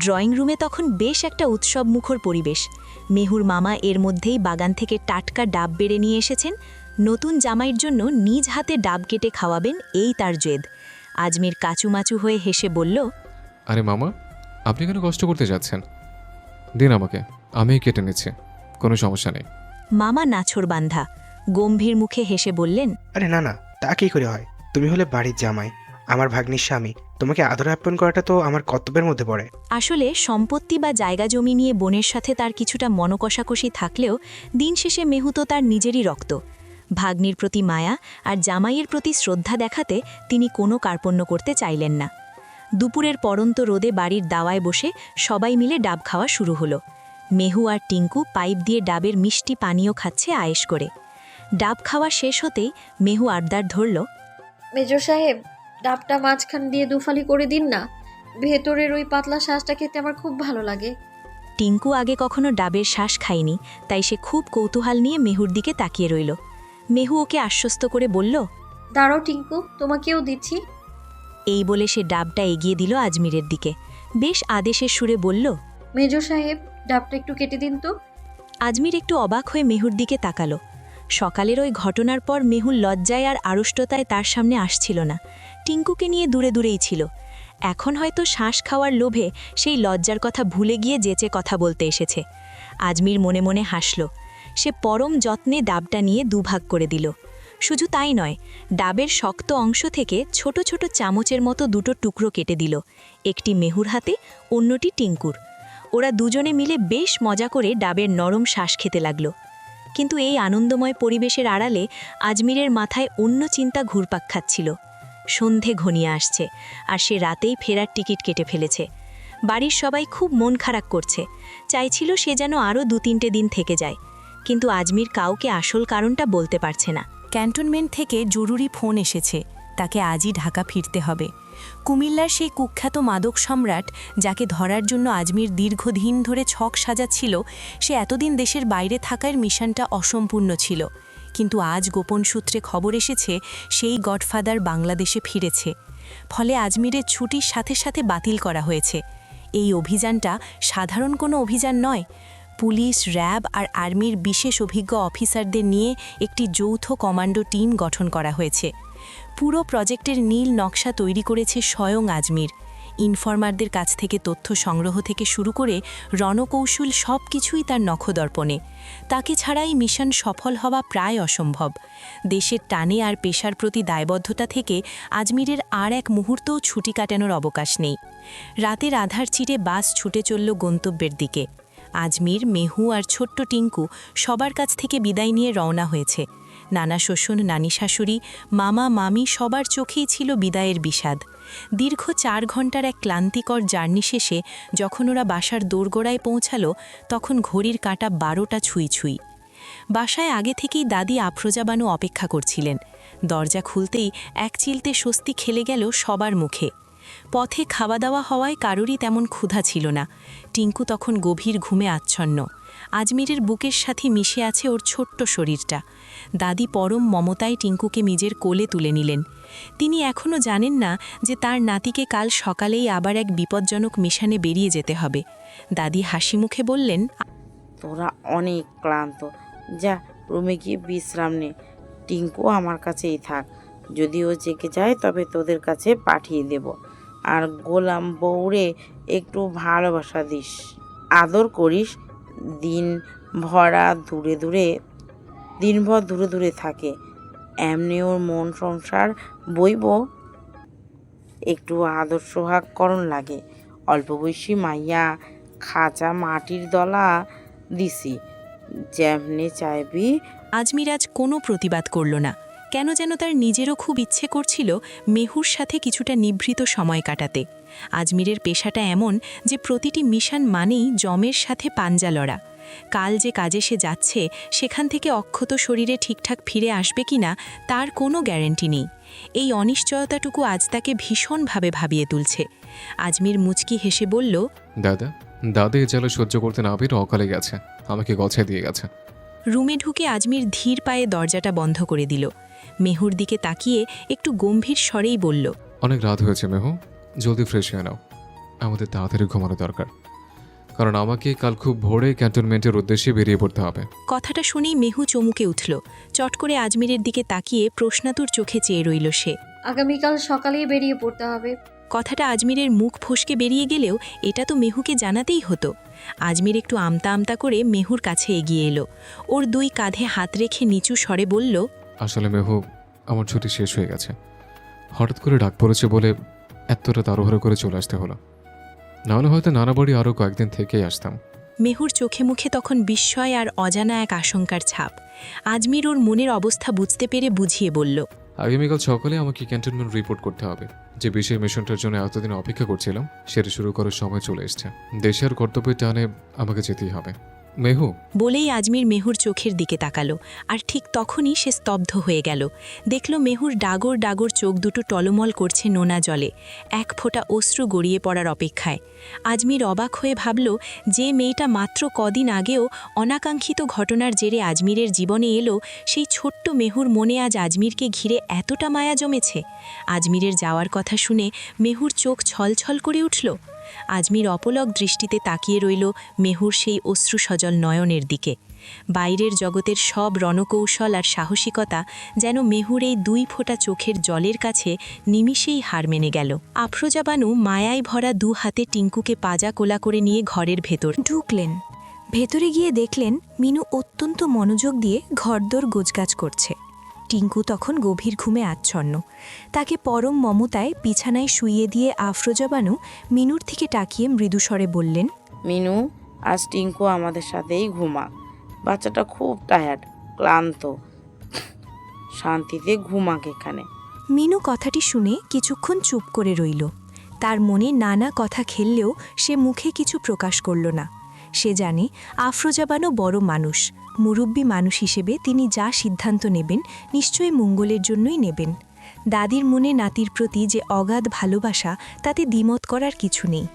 ড্রয়িং রুমে তখন বেশ একটা উৎসবমুখর পরিবেশ। মেহুর মামা এর মধ্যেই বাগান থেকে টাটকা ডাব বেড়ে নিয়ে এসেছেন। নতুন জামাইয়ের জন্য নিজ হাতে ডাব কেটে খাওয়াবেন, এই তার জেদ। আজমির কাচুমাচু হয়ে হেসে বলল, আরে মামা, আপনি কেন কষ্ট করতে যাচ্ছেন? দিন আমাকে, আমিই কেটে নিচ্ছি, কোনো সমস্যা নেই। মামা নাছোড়বান্ধা গম্ভীর মুখে হেসে বললেন, আরে না না, তা কী করে হয়? তুমি হলে বাড়ির জামাই, আমার ভাগ্নির স্বামী। তোমাকে আদর আপ্যায়ন করাটা তো আমার কর্তব্যের মধ্যে পড়ে। আসলে সম্পত্তি বা জায়গা জমি নিয়ে বোনের সাথে তার কিছুটা মনকষাকষি থাকলেও দিন শেষে মেহু তো তার নিজেরই রক্ত। ভাগ্নির প্রতি মায়া আর জামাইয়ের প্রতি শ্রদ্ধা দেখাতে তিনি কোনো কার্পণ্য করতে চাইলেন না। দুপুরের পড়ন্ত রোদে বাড়ির দাওয়ায় বসে সবাই মিলে ডাব খাওয়া শুরু হলো। মেহু আর টিঙ্কু পাইপ দিয়ে ডাবের মিষ্টি পানীয় খাচ্ছে আয়েশ করে। ডাব খাওয়া শেষ হতেই মেহু আবদার ধরল, মেজর সাহেব, ডাবটা মাঝখান দিয়ে দুফালি করে দিন না। ভেতরের ওই পাতলা শ্বাসটা খেতে আমার খুব ভালো লাগে। টিঙ্কু আগে কখনো ডাবের শ্বাস খায়নি, তাই সে খুব কৌতূহল নিয়ে মেহুর দিকে তাকিয়ে রইল। মেহু ওকে আশ্বস্ত করে বলল, দাঁড়াও টিঙ্কু, তোমাকেও দিচ্ছি। এই বলে সে ডাবটা এগিয়ে দিল আজমিরের দিকে। বেশ আদেশের সুরে বলল, মেজর সাহেব, ডাবটা একটু কেটে দিন তো। আজমির একটু অবাক হয়ে মেহুর দিকে তাকালো। সকালের ওই ঘটনার পর মেহুর লজ্জায় আর আড়ষ্টতায় তার সামনে আসছিল না। টিঙ্কুকে নিয়ে দূরে দূরেই ছিল। এখন হয়তো শ্বাস খাওয়ার লোভে সেই লজ্জার কথা ভুলে গিয়ে যেচে কথা বলতে এসেছে। আজমির মনে মনে হাসল। সে পরম যত্নে ডাবটা নিয়ে দুভাগ করে দিল। শুধু তাই নয়, ডাবের শক্ত অংশ থেকে ছোট ছোট চামচের মতো দুটো টুকরো কেটে দিল, একটি মেহুর হাতে, অন্যটি টিঙ্কুর। ওরা দুজনে মিলে বেশ মজা করে ডাবের নরম শ্বাস খেতে লাগল। কিন্তু এই আনন্দময় পরিবেশের আড়ালে আজমিরের মাথায় অন্য চিন্তা ঘুরপাক খাচ্ছিল। সন্ধে ঘনিয়ে আসছে, আর সে রাতেই ফেরার টিকিট কেটে ফেলেছে। বাড়ির সবাই খুব মন খারাপ করছে, চাইছিল সে যেন আরও 2-3 দিন থেকে যায়। কিন্তু আজমির কাউকে আসল কারণটা বলতে পারছে না। ক্যান্টনমেন্ট থেকে জরুরি ফোন এসেছে, তাকে আজই ঢাকা ফিরতে হবে। কুমিল্লার সেই কুখ্যাত মাদক সম্রাট, যাকে ধরার জন্য আজমির দীর্ঘদিন ধরে ছক সাজাচ্ছিল, সে এতদিন দেশের বাইরে থাকার মিশনটা অসম্পূর্ণ ছিল। কিন্তু আজ গোপন সূত্রে খবর এসেছে সেই গডফাদার বাংলাদেশে ফিরেছে। ফলে আজমিরের ছুটির সাথে সাথে বাতিল করা হয়েছে। এই অভিযানটা সাধারণ কোনো অভিযান নয়। পুলিশ, র্যাব আর আর্মির বিশেষ অভিজ্ঞ অফিসারদের নিয়ে একটি যৌথ কমান্ডো টিম গঠন করা হয়েছে। পুরো প্রজেক্টের নীল নকশা তৈরি করেছে স্বয়ং আজমির। ইনফরমারদের কাছ থেকে তথ্য সংগ্রহ থেকে শুরু করে রণকৌশল সব কিছুই তার নখদর্পণে। তাকে ছাড়াই মিশন সফল হওয়া প্রায় অসম্ভব। দেশের টানে আর পেশার প্রতি দায়বদ্ধতা থেকে আজমিরের আর এক মুহূর্তও ছুটি কাটানোর অবকাশ নেই। রাতের আধার চিরে বাস ছুটে চলল গন্তব্যের দিকে। আজমির, মেহু আর ছোট্ট টিঙ্কু সবার কাছ থেকে বিদায় নিয়ে রওনা হয়েছে। নানা শ্বশুর, নানি শাশুড়ি, মামা, মামি সবার চোখেই ছিল বিদায়ের বিষাদ। দীর্ঘ 4 ঘন্টার এক ক্লান্তিকর জার্নি শেষে যখন ওরা বাসার দোরগোড়ায় পৌঁছালো, তখন ঘড়ির কাঁটা 12টা ছুঁই ছুঁই। বাসায় আগে থেকেই দাদি আফরোজা বানু অপেক্ষা করছিলেন। দরজা খুলতেই এক চিলতে স্বস্তি খেলে গেল সবার মুখে। পথে খাওয়া দাওয়া হওয়ায় কারোরই তেমন ক্ষুধা ছিল না। টিঙ্কু তখন গভীর ঘুমে আচ্ছন্ন। আজমিরের বুকের সাথে মিশে আছে ওর ছোট্ট শরীরটা। দাদি পরম মমতায় টিঙ্কুকে নিজের কোলে তুলে নিলেন। তিনি এখনও জানেন না যে তার নাতিকে কাল সকালেই আবার এক বিপজ্জনক মিশনে বেরিয়ে যেতে হবে। দাদি হাসি মুখে বললেন, তোরা অনেক ক্লান্ত, যা রুমে গিয়ে বিশ্রাম নে। টিঙ্কু আমার কাছেই থাক, যদি ও জেগে যায় তবে তোদের কাছে পাঠিয়ে দেব। আর গোলাম বউরে একটু ভালোবাসা দিস, আদর করিস। দিনভর দূরে দূরে থাকে, এমনি ওর মন সংসার বইব। একটু আদর সোহাগ করণ লাগে। অল্প বয়সী মাইয়া, খাঁচা মাটির দলা দিছি, যেমনি চাইবি। আজমির আজ কোনো প্রতিবাদ করল না। কেন যেন তার নিজেরও খুব ইচ্ছে করছিল মেহুর সাথে কিছুটা নিভৃত সময় কাটাতে। আজমিরের পেশাটা এমন যে প্রতিটি মিশন মানেই জমের সাথে পাঞ্জা লড়া। কাল যে কাজে সে যাচ্ছে সেখান থেকে অক্ষত শরীরে ঠিকঠাক ফিরে আসবে কিনা তার কোনো গ্যারান্টি নেই। এই অনিশ্চয়তাটুকু আজ তাকে ভীষণভাবে ভাবিয়ে তুলছে। আজমির মুচকি হেসে বলল, দাদা এই জ্বালা সহ্য করতে না পেরে অকালে গেছে, আমাকে গছায় দিয়ে গেছে। রুমে ঢুকে আজমির ধীর পায়ে দরজাটা বন্ধ করে দিল। মেহুর দিকে তাকিয়ে একটু গম্ভীর স্বরেই বলল, অনেক রাত হয়েছে মেহু, জলদি ফ্রেশ হয়ে নাও, আমাদের তাড়াতাড়ি ঘুমানো দরকার, কারণ আমাকে কাল খুব ভোরে ক্যান্টনমেন্টের উদ্দেশ্যে বেরিয়ে পড়তে হবে। কথাটা শুনেই মেহু চমকে উঠল। চট করে আজমিরের দিকে তাকিয়ে প্রশ্নাতুর চোখে চেয়ে রইল সে। আগামীকাল সকালেই বেরিয়ে পড়তে হবে। কথাটা আজমিরের মুখ ফসকে বেরিয়ে গেলেও এটা তো মেহুকে জানাতেই হতো। আজমির একটু আমতা আমতা করে মেহুর কাছে এগিয়ে এলো। ওর দুই কাঁধে হাত রেখে নিচু স্বরে বলল, আসলে মেহু, আমার ছুটি শেষ হয়ে গেছে। হঠাৎ করে ডাক পড়েছে বলে এতটা তাড়াহুড়ো করে চলে আসতে হলো, নাহলে হয়তো নানা বাড়ি আরও কয়েকদিন থেকেই আসতাম। মেহুর চোখে মুখে তখন বিস্ময় আর অজানা এক আশঙ্কার ছাপ। আজমির ওর মনের অবস্থা বুঝতে পেরে বুঝিয়ে বলল, আগামীকাল সকালে আমাকে ক্যান্টনমেন্ট রিপোর্ট করতে হবে। যে বিশেষ মিশনটার জন্য এতদিন অপেক্ষা করছিলাম সেটা শুরু করার সময় চলে এসছে। দেশের কর্তব্যের টানে আমাকে যেতেই হবে। মেহু বলেই আজমির মেহুর চোখের দিকে তাকালো। আর ঠিক তখনই সে স্তব্ধ হয়ে গেল। দেখল মেহুর ডাগর ডাগর চোখ দুটো টলমল করছে নোনা জলে, এক ফোঁটা অশ্রু গড়িয়ে পড়ার অপেক্ষায়। আজমির অবাক হয়ে ভাবল, যে মেয়েটা মাত্র কদিন আগেও অনাকাঙ্ক্ষিত ঘটনার জেরে আজমিরের জীবনে এলো, সেই ছোট্ট মেহুর মনে আজ আজমিরকে ঘিরে এতটা মায়া জমেছে। আজমিরের যাওয়ার কথা শুনে মেহুর চোখ ছলছল করে উঠল। আজমির অপলক দৃষ্টিতে তাকিয়ে রইল মেহুর সেই অশ্রুসজল নয়নের দিকে। বাইরের জগতের সব রণকৌশল আর সাহসিকতা যেন মেহুর এই দুই ফোঁটা চোখের জলের কাছে নিমিষেই হার মেনে গেল। আফরোজা বানু মায়ায় ভরা দু হাতে টিঙ্কুকে পাজা কোলা করে নিয়ে ঘরের ভেতর ঢুকলেন। ভেতরে গিয়ে দেখলেন মিনু অত্যন্ত মনোযোগ দিয়ে ঘরদোর গোছগাছ করছে। টিঙ্কু তখন গভীর ঘুমে আচ্ছন্ন। তাকে পরম মমতায় বিছানায় শুইয়ে দিয়ে আফরোজা বানু মিনুর থেকে তাকিয়ে মৃদুস্বরে বললেন, মিনু, আজ টিঙ্কু আমাদের সাথেই ঘুমাক। বাচ্চাটা খুব টায়ার্ড, ক্লান্ত, শান্তিতে ঘুমাক এখানে। মিনু কথাটি শুনে কিছুক্ষণ চুপ করে রইল। তার মনে নানা কথা খেললেও সে মুখে কিছু প্রকাশ করল না। সে জানে আফরোজা বানু বড় মানুষ, মুরব্বী মানুষ হিসেবে তিনি যা সিদ্ধান্ত নেবেন নিশ্চয়ই মঙ্গলের জন্যই নেবেন। দাদির মনে নাতির প্রতি যে অগাধ ভালোবাসা, তাতে দ্বিমত করার কিছু নেই।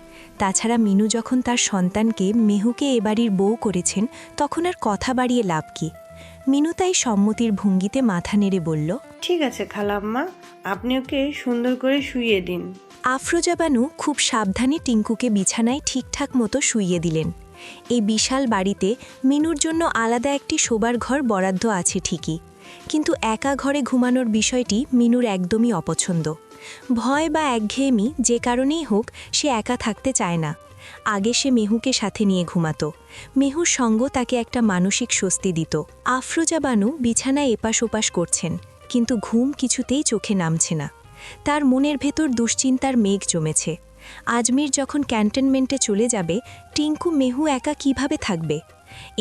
তাছাড়া মিনু যখন তার সন্তানকে মেহুকে এ বাড়ির বউ করেছেন, তখন আর কথা বাড়িয়ে লাভ কি। মিনু তাই সম্মতির ভঙ্গিতে মাথা নেড়ে বলল, ঠিক আছে খালাম্মা, আপনি ওকে সুন্দর করে শুইয়ে দিন। আফরোজা বানু খুব সাবধানে টিঙ্কুকে বিছানায় ঠিকঠাক মতো শুইয়ে দিলেন। এই বিশাল বাড়িতে মিনুর জন্য আলাদা একটি শোবার ঘর বরাদ্দ আছে ঠিকই, কিন্তু একা ঘরে ঘুমানোর বিষয়টি মিনুর একদমই অপছন্দ। ভয় বা একঘেয়েমি যে কারণেই হোক, সে একা থাকতে চায় না। আগে সে মেহুকে সাথে নিয়ে ঘুমাতো। মেহুর সঙ্গ তাকে একটা মানসিক স্বস্তি দিত। আফরোজা বানু বিছানায় এপাশ ওপাশ করছেন, কিন্তু ঘুম কিছুতেই চোখে নামছে না। তার মনের ভেতর দুশ্চিন্তার মেঘ জমেছে। আজমির যখন ক্যান্টনমেন্টে চলে যাবে, টিঙ্কু মেহু একা কিভাবে থাকবে?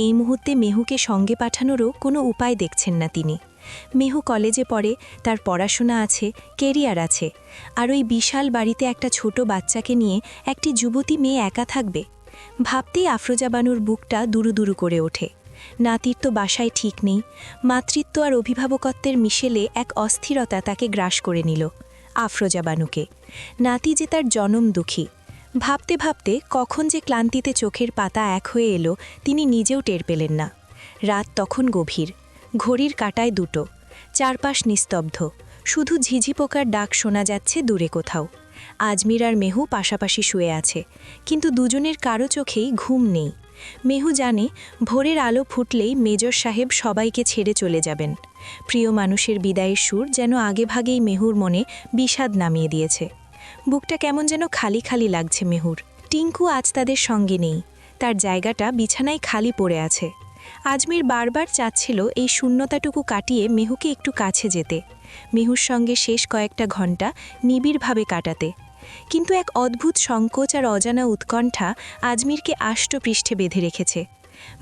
এই মুহূর্তে মেহুকে সঙ্গে পাঠানোরও কোনো উপায় দেখছেন না তিনি। মেহু কলেজে পড়ে, তার পড়াশোনা আছে, কেরিয়ার আছে, আর ওই বিশাল বাড়িতে একটা ছোট বাচ্চাকে নিয়ে একটি যুবতী মেয়ে একা থাকবে। ভাবতেই আফরোজা বানুর বুকটা দুরু দুরু করে ওঠে। নাতির তো বাসায় ঠিক নেই। মাতৃত্ব আর অভিভাবকত্বের মিশেলে এক অস্থিরতা তাকে গ্রাস করে নিল আফরোজা বানুকে। নাতি যে তার জনম দুঃখী, ভাবতে ভাবতে কখন যে ক্লান্তিতে চোখের পাতা এক হয়ে এলো তিনি নিজেও টের পেলেন না। রাত তখন গভীর, ঘড়ির কাঁটায় 2টো, চারপাশ নিস্তব্ধ, শুধু ঝিঝি পোকার ডাক শোনা যাচ্ছে দূরে কোথাও। আজমির আর মেহু পাশাপাশি শুয়ে আছে, কিন্তু দুজনের কারো চোখেই ঘুম নেই। মেহু জানে ভোরের আলো ফুটলেই মেজর সাহেব সবাইকে ছেড়ে চলে যাবেন। প্রিয় মানুষের বিদায়ের সুর যেন আগেভাগেই মেহুর মনে বিষাদ নামিয়ে দিয়েছে। বুকটা কেমন যেন খালি খালি লাগছে মেহুর। টিঙ্কু আজ তাদের সঙ্গে নেই, তার জায়গাটা বিছানায় খালি পড়ে আছে। আজমির বারবার চাচ্ছিল এই শূন্যতাটুকু কাটিয়ে মেহুকে একটু কাছে যেতে, মেহুর সঙ্গে শেষ কয়েকটা ঘন্টা নিবিড়ভাবে কাটাতে। কিন্তু এক অদ্ভুত সংকোচ আর অজানা উৎকণ্ঠা আজমিরকে আষ্টপৃষ্ঠে বেঁধে রেখেছে।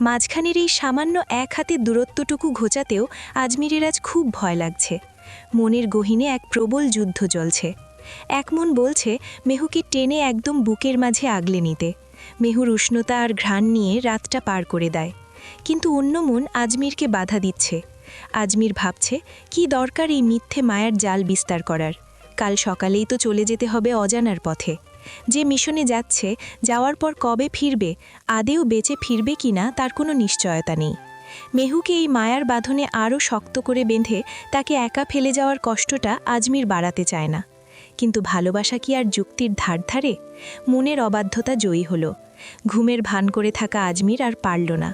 মাঝখানের এই সামান্য এক হাতের দূরত্বটুকু ঘোচাতেও আজমিরের আজ খুব ভয় লাগছে। মনের গহীনে এক প্রবল যুদ্ধ চলছে। এক মন বলছে মেহুকে টেনে একদম বুকের মাঝে আগলে নিতে, মেহুর উষ্ণতা আর ঘ্রাণ নিয়ে রাতটা পার করে দেয়। কিন্তু অন্য মন আজমিরকে বাধা দিচ্ছে। আজমির ভাবছে কি দরকার এই মিথ্যে মায়ার জাল বিস্তার করার। কাল সকালেই তো চলে যেতে হবে অজানার পথে। যে মিশনে যাচ্ছে, যাওয়ার পর কবে ফিরবে, আদেও বেঁচে ফিরবে কিনা তার কোনো নিশ্চয়তা নেই। মেহুকে এই মায়ার বাঁধনে আরও শক্ত করে বেঁধে তাকে একা ফেলে যাওয়ার কষ্টটা আজমির বাড়াতে চায় না। কিন্তু ভালোবাসা কি আর যুক্তির ধার ধারে? মনের অবাধ্যতা জয়ী হলো। ঘুমের ভান করে থাকা আজমির আর পারল না।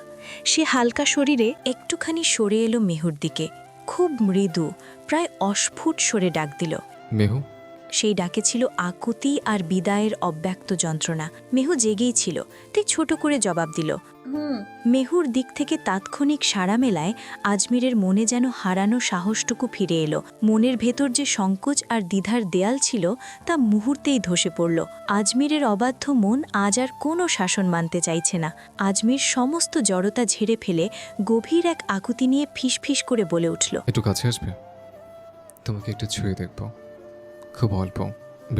সে হালকা শরীরে একটুখানি সরে এলো মেহুর দিকে, খুব মৃদু, প্রায় অস্ফুট সরে ডাক দিল। মেহু। সেই ডাকে ছিল আকুতি আর বিদায়ের অব্যক্ত যন্ত্রণা। মেহু জেগেই ছিল, তাই ছোট করে জবাব দিল। মেহুর দিক থেকে তাৎক্ষণিক সাড়া মেলায় আজমিরের মনে যেন হারানো সাহসটুকু ফিরে এলো। মনের ভেতর যে সংকোচ আর দ্বিধার দেয়াল ছিল তা মুহূর্তেই ধসে পড়ল। আজমিরের অবাধ্য মন আজ আর কোনো শাসন মানতে চাইছে না। আজমির সমস্ত জড়তা ঝেড়ে ফেলে গভীর এক আকুতি নিয়ে ফিসফিস করে বলে উঠল, একটু কাছে আসবে? তোমাকে একটু ছুঁয়ে দেখব, খুব অল্প,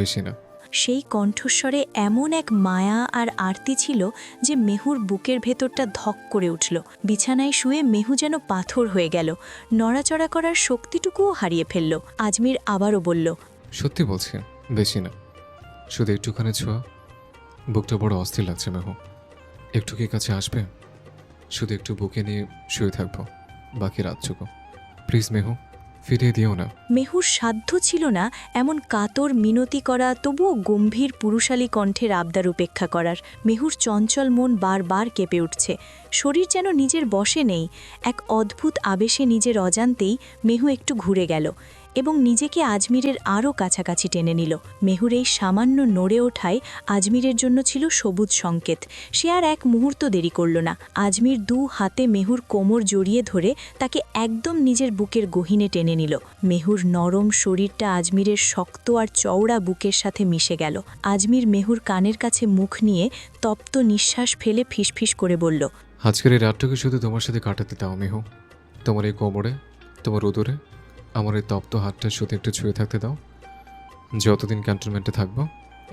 বেশি না। সেই কণ্ঠস্বরে এমন এক মায়া আর আরতি ছিল যে মেহুর বুকের ভেতরটা ধক করে উঠল। বিছানায় শুয়ে মেহু যেন পাথর হয়ে গেল, নড়াচড়া করার শক্তিটুকুও হারিয়ে ফেলল। আজমির আবারও বলল, সত্যি বলছি, বেশি না, শুধু একটুখানি ছোঁয়া। বুকটা বড় অস্থির লাগছে মেহু, একটু কি কাছে আসবে? শুধু একটু বুকে নিয়ে শুয়ে থাকবো বাকি রাতটুকু, প্লিজ মেহু, ফিরিয়ে দিও না। মেহুর সাধ্য ছিল না এমন কাতর মিনতি করা, তবুও গম্ভীর পুরুষালী কণ্ঠের আবদার উপেক্ষা করার। মেহুর চঞ্চল মন বারবার কেঁপে উঠছে, শরীর যেন নিজের বশে নেই। এক অদ্ভুত আবেশে নিজের অজান্তেই মেহু একটু ঘুরে গেল এবং নিজেকে আজমিরের আরও কাছাকাছি টেনে নিল। মেহুর এই সামান্য নড়ে ওঠায় আজমিরের জন্য ছিল সবুজ সংকেত। সে আর এক মুহূর্ত দেরি করল না। আজমির 2 হাতে মেহুর কোমর জড়িয়ে ধরে তাকে একদম নিজের বুকের গহীনে টেনে নিল। মেহুর নরম শরীরটা আজমিরের শক্ত আর চওড়া বুকের সাথে মিশে গেল। আজমির মেহুর কানের কাছে মুখ নিয়ে তপ্ত নিঃশ্বাস ফেলে ফিসফিস করে বলল, আজকের এই রাতটুকু শুধু তোমার সাথে কাটাতে দাও মেহু। তোমার এই কোমরে, তোমার উদরে আমার এই তপ্ত হাতটা শুধু একটু ছুঁয়ে থাকতে দাও। যতদিন ক্যান্টনমেন্টে থাকবো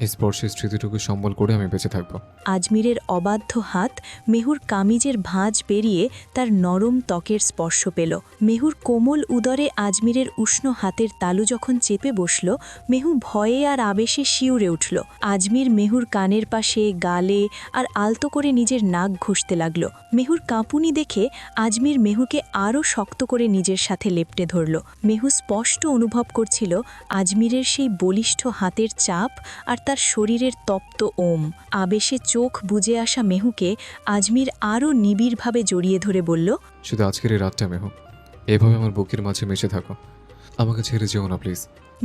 এই স্পর্শের স্মৃতিটুকু সম্বল করে আমি বেঁচে থাকবো। আজমিরের অবাধ্য হাত মেহুর কামিজের ভাঁজ পেরিয়ে তার নরম ত্বকের স্পর্শ পেল। মেহুর কোমল উদরে আজমিরের উষ্ণ হাতের তালু যখন চেপে বসল, মেহু ভয়ে আর আবেশে শিউরে উঠল। আজমির মেহুর কানের পাশে, গালে আর আলতো করে নিজের নাক ঘষতে লাগল। মেহুর কাঁপুনি দেখে আজমির মেহুকে আরও শক্ত করে নিজের সাথে লেপটে ধরল। মেহু স্পষ্ট অনুভব করছিল আজমিরের সেই বলিষ্ঠ হাতের চাপ আর তার শরীরের তপ্ত ওম। আবেশে চোখ বুজে আসা মেহুকে আজমির আরও নিবিড়ভাবে জড়িয়ে ধরে বলল, শুধু আজকের এই রাতটা মেহু, এভাবে আমার বুকের মাঝে মিশে থাকো, আমাকে ছেড়ে যেও না প্লিজ।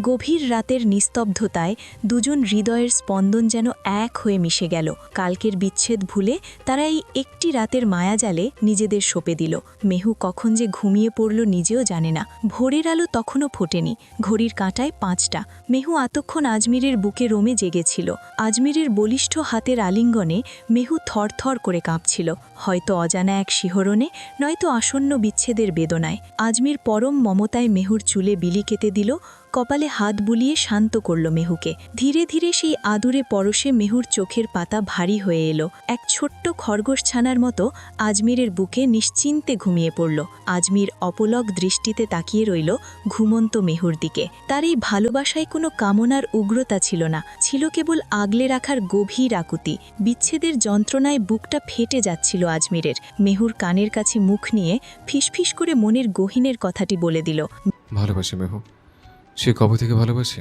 গভীর রাতের নিস্তব্ধতায় দুজন হৃদয়ের স্পন্দন যেন এক হয়ে মিশে গেল। কালকের বিচ্ছেদ ভুলে তারা এই একটি রাতের মায়াজালে নিজেদের সঁপে দিল। মেহু কখন যে ঘুমিয়ে পড়ল নিজেও জানে না। ভোরের আলো তখনও ফোটেনি, ঘড়ির কাঁটায় 5টা। মেহু এতক্ষণ আজমিরের বুকে রোমে জেগেছিল। আজমিরের বলিষ্ঠ হাতের আলিঙ্গনে মেহু থরথর করে কাঁপছিল, হয়তো অজানা এক শিহরণে, নয়তো আসন্ন বিচ্ছেদের বেদনায়। আজমির পরম মমতায় মেহুর চুলে বিলি কেটে দিল, কপালে কপালে হাত বুলিয়ে শান্ত করল মেহুকে। ধীরে ধীরে সেই আদুরে পরশে মেহুর চোখের পাতা ভারী হয়ে এলো। এক ছোট্ট খরগোশ ছানার মতো আজমিরের বুকে নিশ্চিন্তে ঘুমিয়ে পড়ল। আজমির অপলক দৃষ্টিতে তাকিয়ে রইল ঘুমন্ত মেহুর দিকে। তার এই ভালোবাসায় কোনো কামনার উগ্রতা ছিল না, ছিল কেবল আগলে রাখার গভীর আকুতি। বিচ্ছেদের যন্ত্রণায় বুকটা ফেটে যাচ্ছিল আজমিরের। মেহুর কানের কাছে মুখ নিয়ে ফিসফিস করে মনের গহীনের কথাটি বলে দিল। ভালোবাসি মেহু, সে কবে থেকে ভালোবাসি।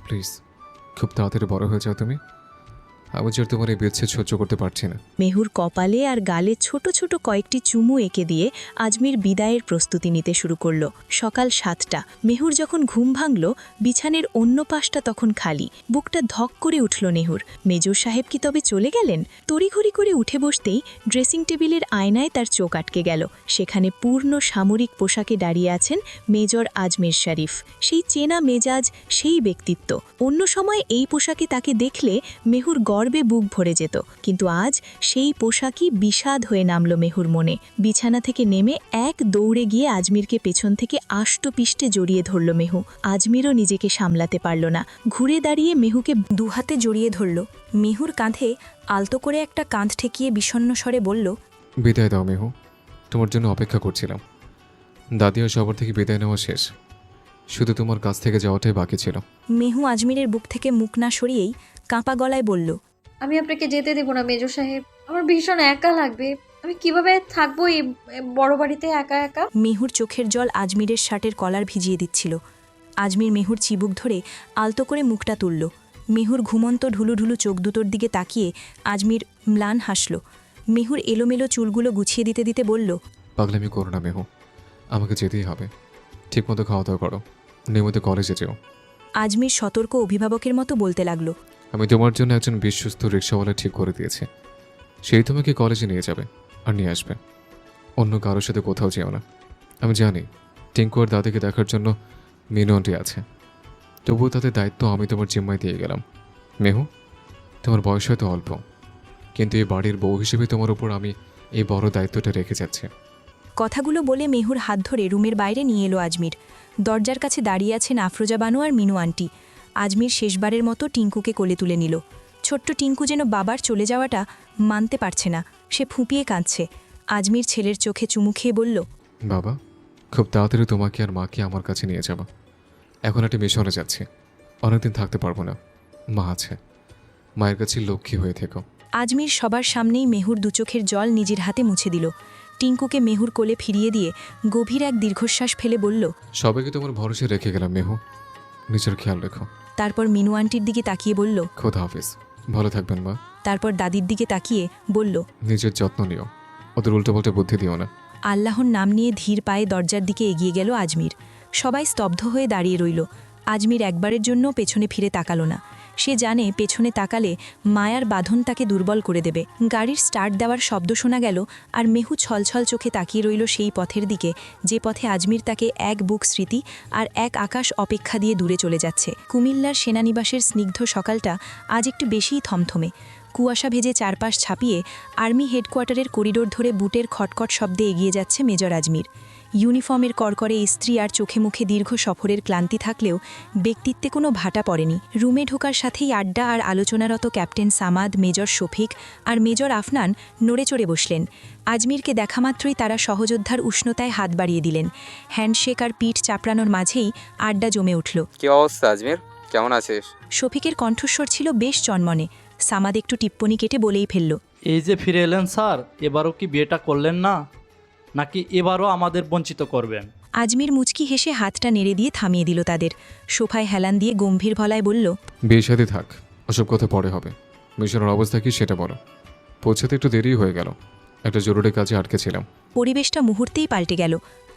প্লিজ খুব তাড়াতাড়ি বড় হয়ে যাও তুমি। আমি যে তোমার এই বিচ্ছেদ সহ্য করতে পারছি না। মেহুর কপালে আর গালে ছোট ছোট কয়েকটি চুমু এঁকে দিয়ে আজমির বিদায়ের প্রস্তুতি নিতে শুরু করল। সকাল 7টা। মেহুর যখন ঘুম ভাঙল, বিছানের অন্য পাশটা তখন খালি। বুকটা ধক করে উঠল নেহুর। মেজর সাহেব কি তবে চলে গেলেন? তড়িঘড়ি করে উঠে বসতেই ড্রেসিং টেবিলের আয়নায় তার চোখ আটকে গেল। সেখানে পূর্ণ সামরিক পোশাকে দাঁড়িয়ে আছেন মেজর আজমির শরীফ। সেই চেনা মেজাজ, সেই ব্যক্তিত্ব। অন্য সময় এই পোশাকে তাকে দেখলে মেহুর গর্বে বুক ভরে যেত, কিন্তু আজ সেই পোশাকই বিষাদ হয়ে নামল মেহুর মনে। বিছানা থেকে নেমে এক দৌড়ে গিয়ে আজমিরকে পেছন থেকে আষ্টপিষ্টে জড়িয়ে ধরল মেহু। আজমিরও নিজেকে সামলাতে পারল না, ঘুরে দাঁড়িয়ে মেহুকে দুহাতে জড়িয়ে ধরল। মেহুর কাঁধে আলতো করে একটা কাঁধ ঠেকিয়ে বিষণ্ণ স্বরে বলল, বিদায় দাও মেহু, তোমার জন্য অপেক্ষা করছিলাম। দাদিও সবার থেকে বিদায় নেওয়া শেষ, শুধু তোমার কাছ থেকে যাওয়াটাই বাকি ছিল। মেহু আজমিরের বুক থেকে মুখ না সরিয়েই কাঁপা গলায় বলল, আমি আপনাকে যেতে দেব না মেজর সাহেব। আমার ভীষণ একা লাগবে। আমি কিভাবে থাকবো এই বড় বাড়িতে একা একা? মেহুর চোখের জল আজমিরের শার্টের কলার ভিজিয়ে দিচ্ছিল। আজমির মেহুর চিবুক ধরে আলতো করে মুখটা তুলল। মেহুর ঘুমন্ত ঢুলুঢুলু চোখ দুটোর দিকে তাকিয়ে আজমির ম্লান হাসল। মেহুর এলোমেলো চুলগুলো গুছিয়ে দিতে দিতে বলল, পাগলামি করো না মেহু, আমাকে যেতেই হবে। ঠিকমতো খাওয়া দাওয়া করো, নিয়মিত কলেজে যেও। আজমির সতর্ক অভিভাবকের মতো বলতে লাগলো, আমি তোমার জন্য একজন বিশ্বস্ত রিক্সাওয়ালা ঠিক করে দিয়েছি। সেই তোমাকে কলেজে নিয়ে যাবে আর নিয়ে আসবে। অন্য কারোর সাথে কোথাও যেও না। আমি জানি টিঙ্কু আর দাদিকে দেখার জন্য মিনু আন্টি আছে, তবুও তাদের দায়িত্ব আমি তোমার জিম্মায় দিয়ে গেলাম। মেহু, তোমার বয়স হয়তো অল্প, কিন্তু এই বাড়ির বউ হিসেবে তোমার উপর আমি এই বড় দায়িত্বটা রেখে যাচ্ছি। কথাগুলো বলে মেহুর হাত ধরে রুমের বাইরে নিয়ে এলো আজমির। দরজার কাছে দাঁড়িয়ে আছেন আফরোজা বানু আর মিনু আন্টি। আজমির শেষবারের মতো টিঙ্কুকে কোলে তুলে নিল। ছোট্ট টিঙ্কু যেন বাবার চলে যাওয়াটা মানতে পারছে না, সে ফুঁপিয়ে কাঁদছে। আজমির ছেলের চোখে চুমু খেয়ে বলল, বাবা, খুব তাড়াতাড়ি তোমাকে আর মাকে আমার কাছে নিয়ে যাবো। এখন একটা মিশনে যাচ্ছি, অনেকদিন থাকতে পারবো না। মা আছে, মায়ের কাছে লক্ষ্মী হয়ে থেকো। আজমির সবার সামনেই মেহুর দুচোখের জল নিজের হাতে মুছে দিল। টিঙ্কুকে মেহুর কোলে ফিরিয়ে দিয়ে গভীর এক দীর্ঘশ্বাস ফেলে বলল, সবাইকে তোমার ভরসা রেখে গেলাম মেহু, নিজের খেয়াল রেখো। তারপর মিনু আন্টির দিকে তাকিয়ে বলল, খোদা হাফিজ, ভালো থাকবেন মা। তারপর দাদির দিকে তাকিয়ে বলল, নিজের যত্ন নিও, ওদের উল্টোপাল্টা বুদ্ধি দিও না। আল্লাহর নাম নিয়ে ধীর পায়ে দরজার দিকে এগিয়ে গেল আজমির। সবাই স্তব্ধ হয়ে দাঁড়িয়ে রইল। আজমির একবারের জন্য পেছনে ফিরে তাকালো না। সে জানে পেছনে তাকালে মায়ার বাঁধন তাকে দুর্বল করে দেবে। গাড়ির স্টার্ট দেওয়ার শব্দ শোনা গেল, আর মেহু ছলছল চোখে তাকিয়ে রইল সেই পথের দিকে যে পথে আজমির তাকে এক বুক স্মৃতি আর এক আকাশ অপেক্ষা দিয়ে দূরে চলে যাচ্ছে। কুমিল্লার সেনানিবাসের স্নিগ্ধ সকালটা আজ একটু বেশিই থমথমে। কুয়াশা ভেজে চারপাশ ছাপিয়ে আর্মি হেডকোয়ার্টারের করিডোর ধরে বুটের খটখট শব্দে এগিয়ে যাচ্ছে মেজর আজমির। ইউনিফর্মের করকরে ইস্ত্রি আর চোখে মুখে দীর্ঘ সফরের ক্লান্তি থাকলেও ব্যক্তিত্বে কোনো ভাটা পড়েনি। রুমে ঢোকার সাথেই আড্ডা আর আলোচনারত ক্যাপ্টেন সামাদ, মেজর শফিক আর মেজর আফনান নড়ে চড়ে বসলেন। আজমিরকে দেখামাত্রই তারা সহযোদ্ধার উষ্ণতায় হাত বাড়িয়ে দিলেন। হ্যান্ডশেক আর পিঠ চাপড়ানোর মাঝেই আড্ডা জমে উঠল। কি অবস্থা আজমির, কেমন আছিস? শফিকের কণ্ঠস্বর ছিল বেশ চনমনে। সামাদ একটু টিপ্পনি কেটে বলেই ফেলল, এই যে ফিরে এলেন স্যার, এবারও কি বিয়েটা করলেন না, নাকি এবারও আমাদের বঞ্চিত করবেন? আজমির মুচকি হেসে হাতটা নেড়ে দিয়ে থামিয়ে দিল তাদের। সোফায় হেলান দিয়ে গম্ভীর গলায় বলল, বিয়ে সাথে থাক, ওসব কথা পরে হবে। মিশনের অবস্থা কি সেটা বলো। পৌঁছাতে একটু দেরি হয়ে গেল, একটা জরুরি কাজে আটকে ছিলাম। পরিবেশটা মুহূর্তেই পাল্টে গেল।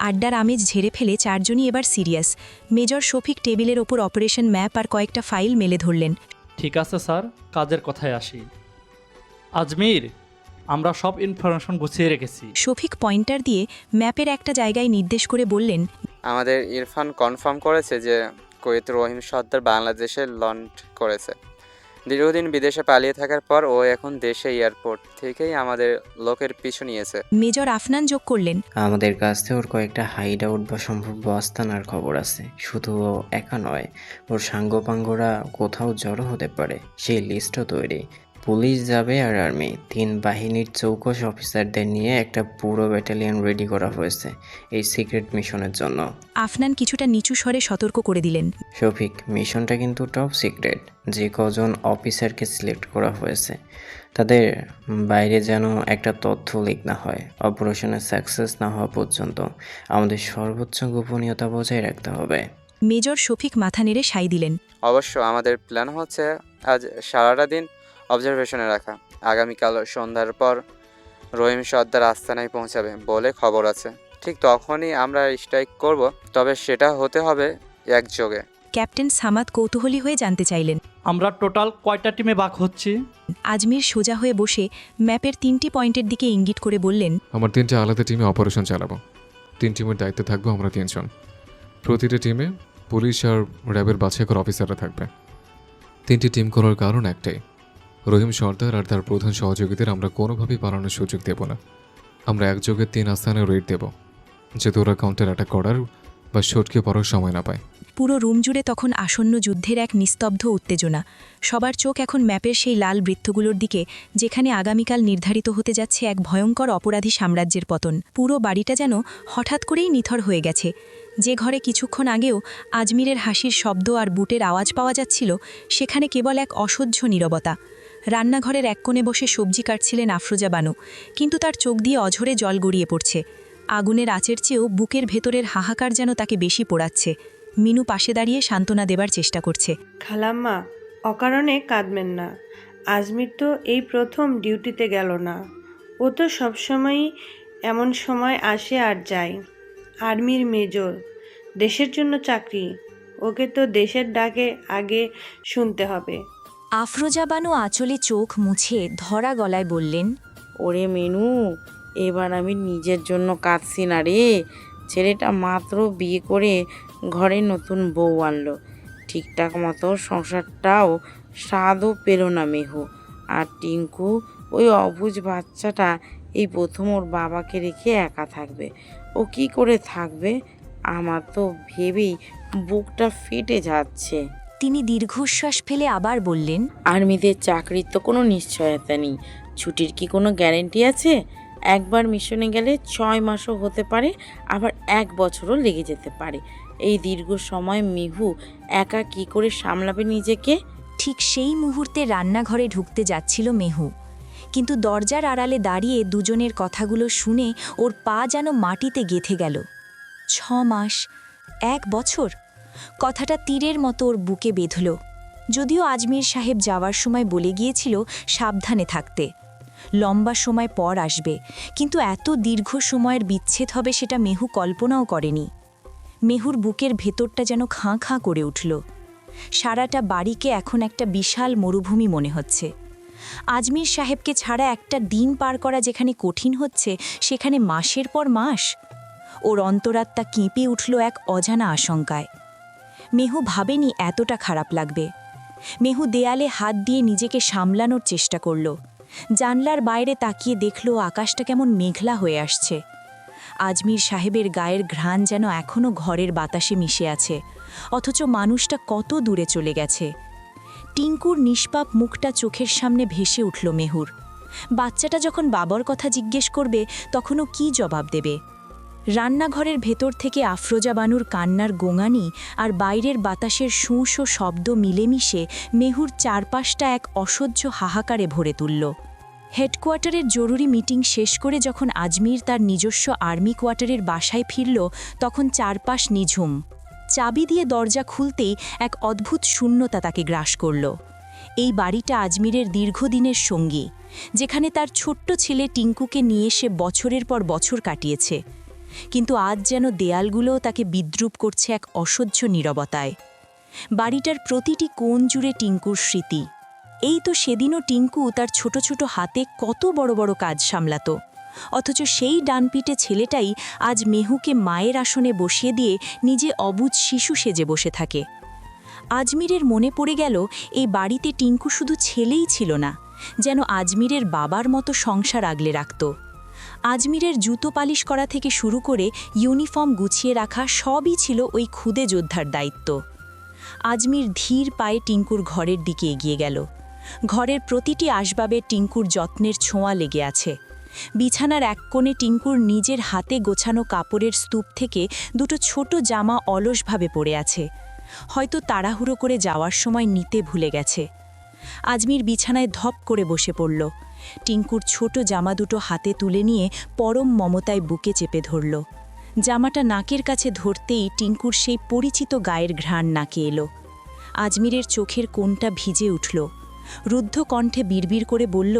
আড্ডার আমেজ ঝেড়ে ফেলে চারজনই এবার সিরিয়াস। মেজর শফিক টেবিলের ওপর অপারেশন ম্যাপ আর কয়েকটা ফাইল মেলে ধরলেন। ঠিক আছে স্যার, কাজের কথায় আসি। আজমির, আমরা সব ইনফরমেশন গুছিয়ে রেখেছি। শফিক পয়েন্টার দিয়ে ম্যাপের একটা জায়গায় নির্দেশ করে বললেন, আমাদের ইরফান কনফার্ম করেছে যে কুয়েত রহিম সর্দার বাংলাদেশে লঞ্চ করেছে। দীর্ঘদিন বিদেশে পালিয়ে থাকার পর ও এখন দেশে এয়ারপোর্ট থেকেই আমাদের লোকের পিছু নিয়েছে। মেজর আফনান যোগ করলেন, আমাদের কাছে ওর কয়েকটা হাইড আউট বা সম্ভাব্য আস্তানার খবর আছে। শুধু ও একা নয়, ওর সাঙ্গপাঙ্গরা কোথাও জড়ো হতে পারে, সেই লিস্টও তৈরি। পুলিশ যাবে আর আর্মি, 3 বাহিনীর চৌকস অফিসারদের নিয়ে একটা পুরো ব্যাটালিয়ন রেডি করা হয়েছে এই সিক্রেট মিশনের জন্য। আফনান কিছুটা নিচু স্বরে সতর্ক করে দিলেন, শফিক, মিশনটা কিন্তু টপ সিক্রেট। যে কজন অফিসারকে সিলেক্ট করা হয়েছে তাদের বাইরে যেন একটা তথ্য লিক না হয়। অপারেশনের সাকসেস না হওয়া পর্যন্ত আমাদের সর্বোচ্চ গোপনীয়তা বজায় রাখতে হবে। মেজর শফিক মাথা নেড়ে সাই দিলেন, অবশ্য আমাদের প্ল্যান হচ্ছে আজ সারাটা দিন অবজারভেশনে রাখা। আগামীকাল সন্ধ্যার পর রহিম সর্দার আস্তানায় পৌঁছাবে বলে খবর আছে। ঠিক তখনই আমরা স্ট্রাইক করব, তবে সেটা হতে হবে একযোগে। ক্যাপ্টেন সামাদ কৌতূহলী হয়ে জানতে চাইলেন, আমরা টোটাল কয়টা টিমে ভাগ হচ্ছি? আজমির সোজা হয়ে বসে ম্যাপের 3টি পয়েন্টের দিকে ইঙ্গিত করে বললেন, আমার 3টে আলাদা টিমে অপারেশন চালাবো। 3 টিমের দায়িত্বে থাকবো আমরা 3 জন। প্রতিটা টিমে পুলিশ আর র্যাবের বাছাই করা অফিসাররা থাকবে। 3টি টিম করার কারণ একটাই, রহিম সর্দার আর তার প্রধান সহযোগীদের আমরা কোনোভাবেই পালানোর সুযোগ দেব না। আমরা একযোগে 3 আস্তানে রেড দেব, যাতে ওরা কাউন্টার অ্যাটাক করার বা সটকে পড়ার সময় না পায়। পুরো রুম জুড়ে তখন আসন্ন যুদ্ধের এক নিস্তব্ধ উত্তেজনা। সবার চোখ এখন ম্যাপের সেই লাল বৃত্তগুলোর দিকে, যেখানে আগামীকাল নির্ধারিত হতে যাচ্ছে এক ভয়ঙ্কর অপরাধী সাম্রাজ্যের পতন। পুরো বাড়িটা যেন হঠাৎ করেই নিথর হয়ে গেছে। যে ঘরে কিছুক্ষণ আগেও আজমিরের হাসির শব্দ আর বুটের আওয়াজ পাওয়া যাচ্ছিল, সেখানে কেবল এক অসহ্য নীরবতা। রান্নাঘরের এক কোণে বসে সবজি কাটছিলেন আফরোজা বানু, কিন্তু তার চোখ দিয়ে অঝরে জল গড়িয়ে পড়ছে। আগুনের আঁচের চেয়েও বুকের ভেতরের হাহাকার যেন তাকে বেশি পোড়াচ্ছে। মিনু পাশে দাঁড়িয়ে সান্ত্বনা দেবার চেষ্টা করছে। খালাম্মা, অকারণে কাঁদবেন না। আজমির তো এই প্রথম ডিউটিতে গেল না। ও তো সবসময়ই এমন সময় আসে আর যায়। আর্মির মেজর, দেশের জন্য চাকরি। ওকে তো দেশের ডাকে আগে শুনতে হবে। আফরোজা বানু আঁচলে চোখ মুছে ধরা গলায় বললেন, ওরে মেনু, এবার আমি নিজের জন্য কাঁদছি না রে। ছেলেটা মাত্র বিয়ে করে ঘরে নতুন বউ আনলো, ঠিকঠাক মতো সংসারটাও স্বাদও পেল না মেহু। আর টিঙ্কু, ওই অবুঝ বাচ্চাটা এই প্রথম ওর বাবাকে রেখে একা থাকবে। ও কি করে থাকবে? আমার তো ভেবেই বুকটা ফেটে যাচ্ছে। তিনি দীর্ঘশ্বাস ফেলে আবার বললেন, আর্মিদের চাকরির তো কোনো নিশ্চয়তা নেই। ছুটির কি কোনো গ্যারেন্টি আছে? একবার মিশনে গেলে 6 মাসও হতে পারে, আবার 1 বছরও লেগে যেতে পারে। এই দীর্ঘ সময় মিহু একা কি করে সামলাবে নিজেকে? ঠিক সেই মুহূর্তে রান্নাঘরে ঢুকতে যাচ্ছিল মেহু, কিন্তু দরজার আড়ালে দাঁড়িয়ে দুজনের কথাগুলো শুনে ওর পা যেন মাটিতে গেঁথে গেল। 6 মাস, 1 বছর, কথাটা তীরের মতো ওর বুকে বেঁধল। যদিও আজমির সাহেব যাওয়ার সময় বলে গিয়েছিল সাবধানে থাকতে, লম্বা সময় পর আসবে, কিন্তু এত দীর্ঘ সময়ের বিচ্ছেদ হবে সেটা মেহু কল্পনাও করেনি। মেহুর বুকের ভেতরটা যেন খাঁ খাঁ করে উঠল। সারাটা বাড়িকে এখন একটা বিশাল মরুভূমি মনে হচ্ছে। আজমির সাহেবকে ছাড়া একটা দিন পার করা যেখানে কঠিন হচ্ছে, সেখানে মাসের পর মাস। ওর অন্তরাত্মা কেঁপে উঠল এক অজানা আশঙ্কায়। মেহু ভাবেনি এতটা খারাপ লাগবে। মেহু দেয়ালে হাত দিয়ে নিজেকে সামলানোর চেষ্টা করল। জানলার বাইরে তাকিয়ে দেখল আকাশটা কেমন মেঘলা হয়ে আসছে। আজমির সাহেবের গায়ের ঘ্রাণ যেন এখনও ঘরের বাতাসে মিশে আছে, অথচ মানুষটা কত দূরে চলে গেছে। টিঙ্কুর নিষ্পাপ মুখটা চোখের সামনে ভেসে উঠল মেহুর। বাচ্চাটা যখন বাবার কথা জিজ্ঞেস করবে, তখনও কি জবাব দেবে? রান্নাঘরের ভেতর থেকে আফরোজা বানুর কান্নার গোঙানি আর বাইরের বাতাসের শোঁ শব্দ মিলেমিশে মেহুর চারপাশটা এক অসহ্য হাহাকারে ভরে তুলল। হেডকোয়ার্টারের জরুরি মিটিং শেষ করে যখন আজমির তার নিজস্ব আর্মি কোয়ার্টারের বাসায় ফিরল, তখন চারপাশ নিঝুম। চাবি দিয়ে দরজা খুলতেই এক অদ্ভুত শূন্যতা তাকে গ্রাস করল। এই বাড়িটা আজমিরের দীর্ঘদিনের সঙ্গী, যেখানে তার ছোট্ট ছেলে টিঙ্কুকে নিয়ে সে বছরের পর বছর কাটিয়েছে, কিন্তু আজ যেন দেয়ালগুলোও তাকে বিদ্রূপ করছে এক অসহ্য নীরবতায়। বাড়িটার প্রতিটি কোণ জুড়ে টিঙ্কুর স্মৃতি। এই তো সেদিনও টিঙ্কু তার ছোট ছোট হাতে কত বড় বড় কাজ সামলাত, অথচ সেই ডানপিটে ছেলেটাই আজ মেহুকে মায়ের আসনে বসিয়ে দিয়ে নিজে অবুঝ শিশু সেজে বসে থাকে। আজমিরের মনে পড়ে গেল এই বাড়িতে টিঙ্কু শুধু ছেলেই ছিল না, যেন আজমিরের বাবার মতো সংসার আগলে রাখত। আজমিরের জুতো পালিশ করা থেকে শুরু করে ইউনিফর্ম গুছিয়ে রাখা সবই ছিল ওই ক্ষুদে যোদ্ধার দায়িত্ব। আজমির ধীর পায়ে টিঙ্কুর ঘরের দিকে এগিয়ে গেল। ঘরের প্রতিটি আসবাবে টিঙ্কুর যত্নের ছোঁয়া লেগে আছে। বিছানার এক কোণে টিঙ্কুর নিজের হাতে গোছানো কাপড়ের স্তূপ থেকে দুটো ছোট জামা অলসভাবে পড়ে আছে, হয়তো তাড়াহুড়ো করে যাওয়ার সময় নিতে ভুলে গেছে। আজমির বিছানায় ধপ করে বসে পড়ল। টিঙ্কুর ছোট জামা দুটো হাতে তুলে নিয়ে পরম মমতায় বুকে চেপে ধরল। জামাটা নাকের কাছে ধরতেই টিঙ্কুর সেই পরিচিত গায়ের ঘ্রাণ নাকে এলো। আজমিরের চোখের কোণটা ভিজে উঠল। রুদ্ধ কণ্ঠে বিড়বিড় করে বলল,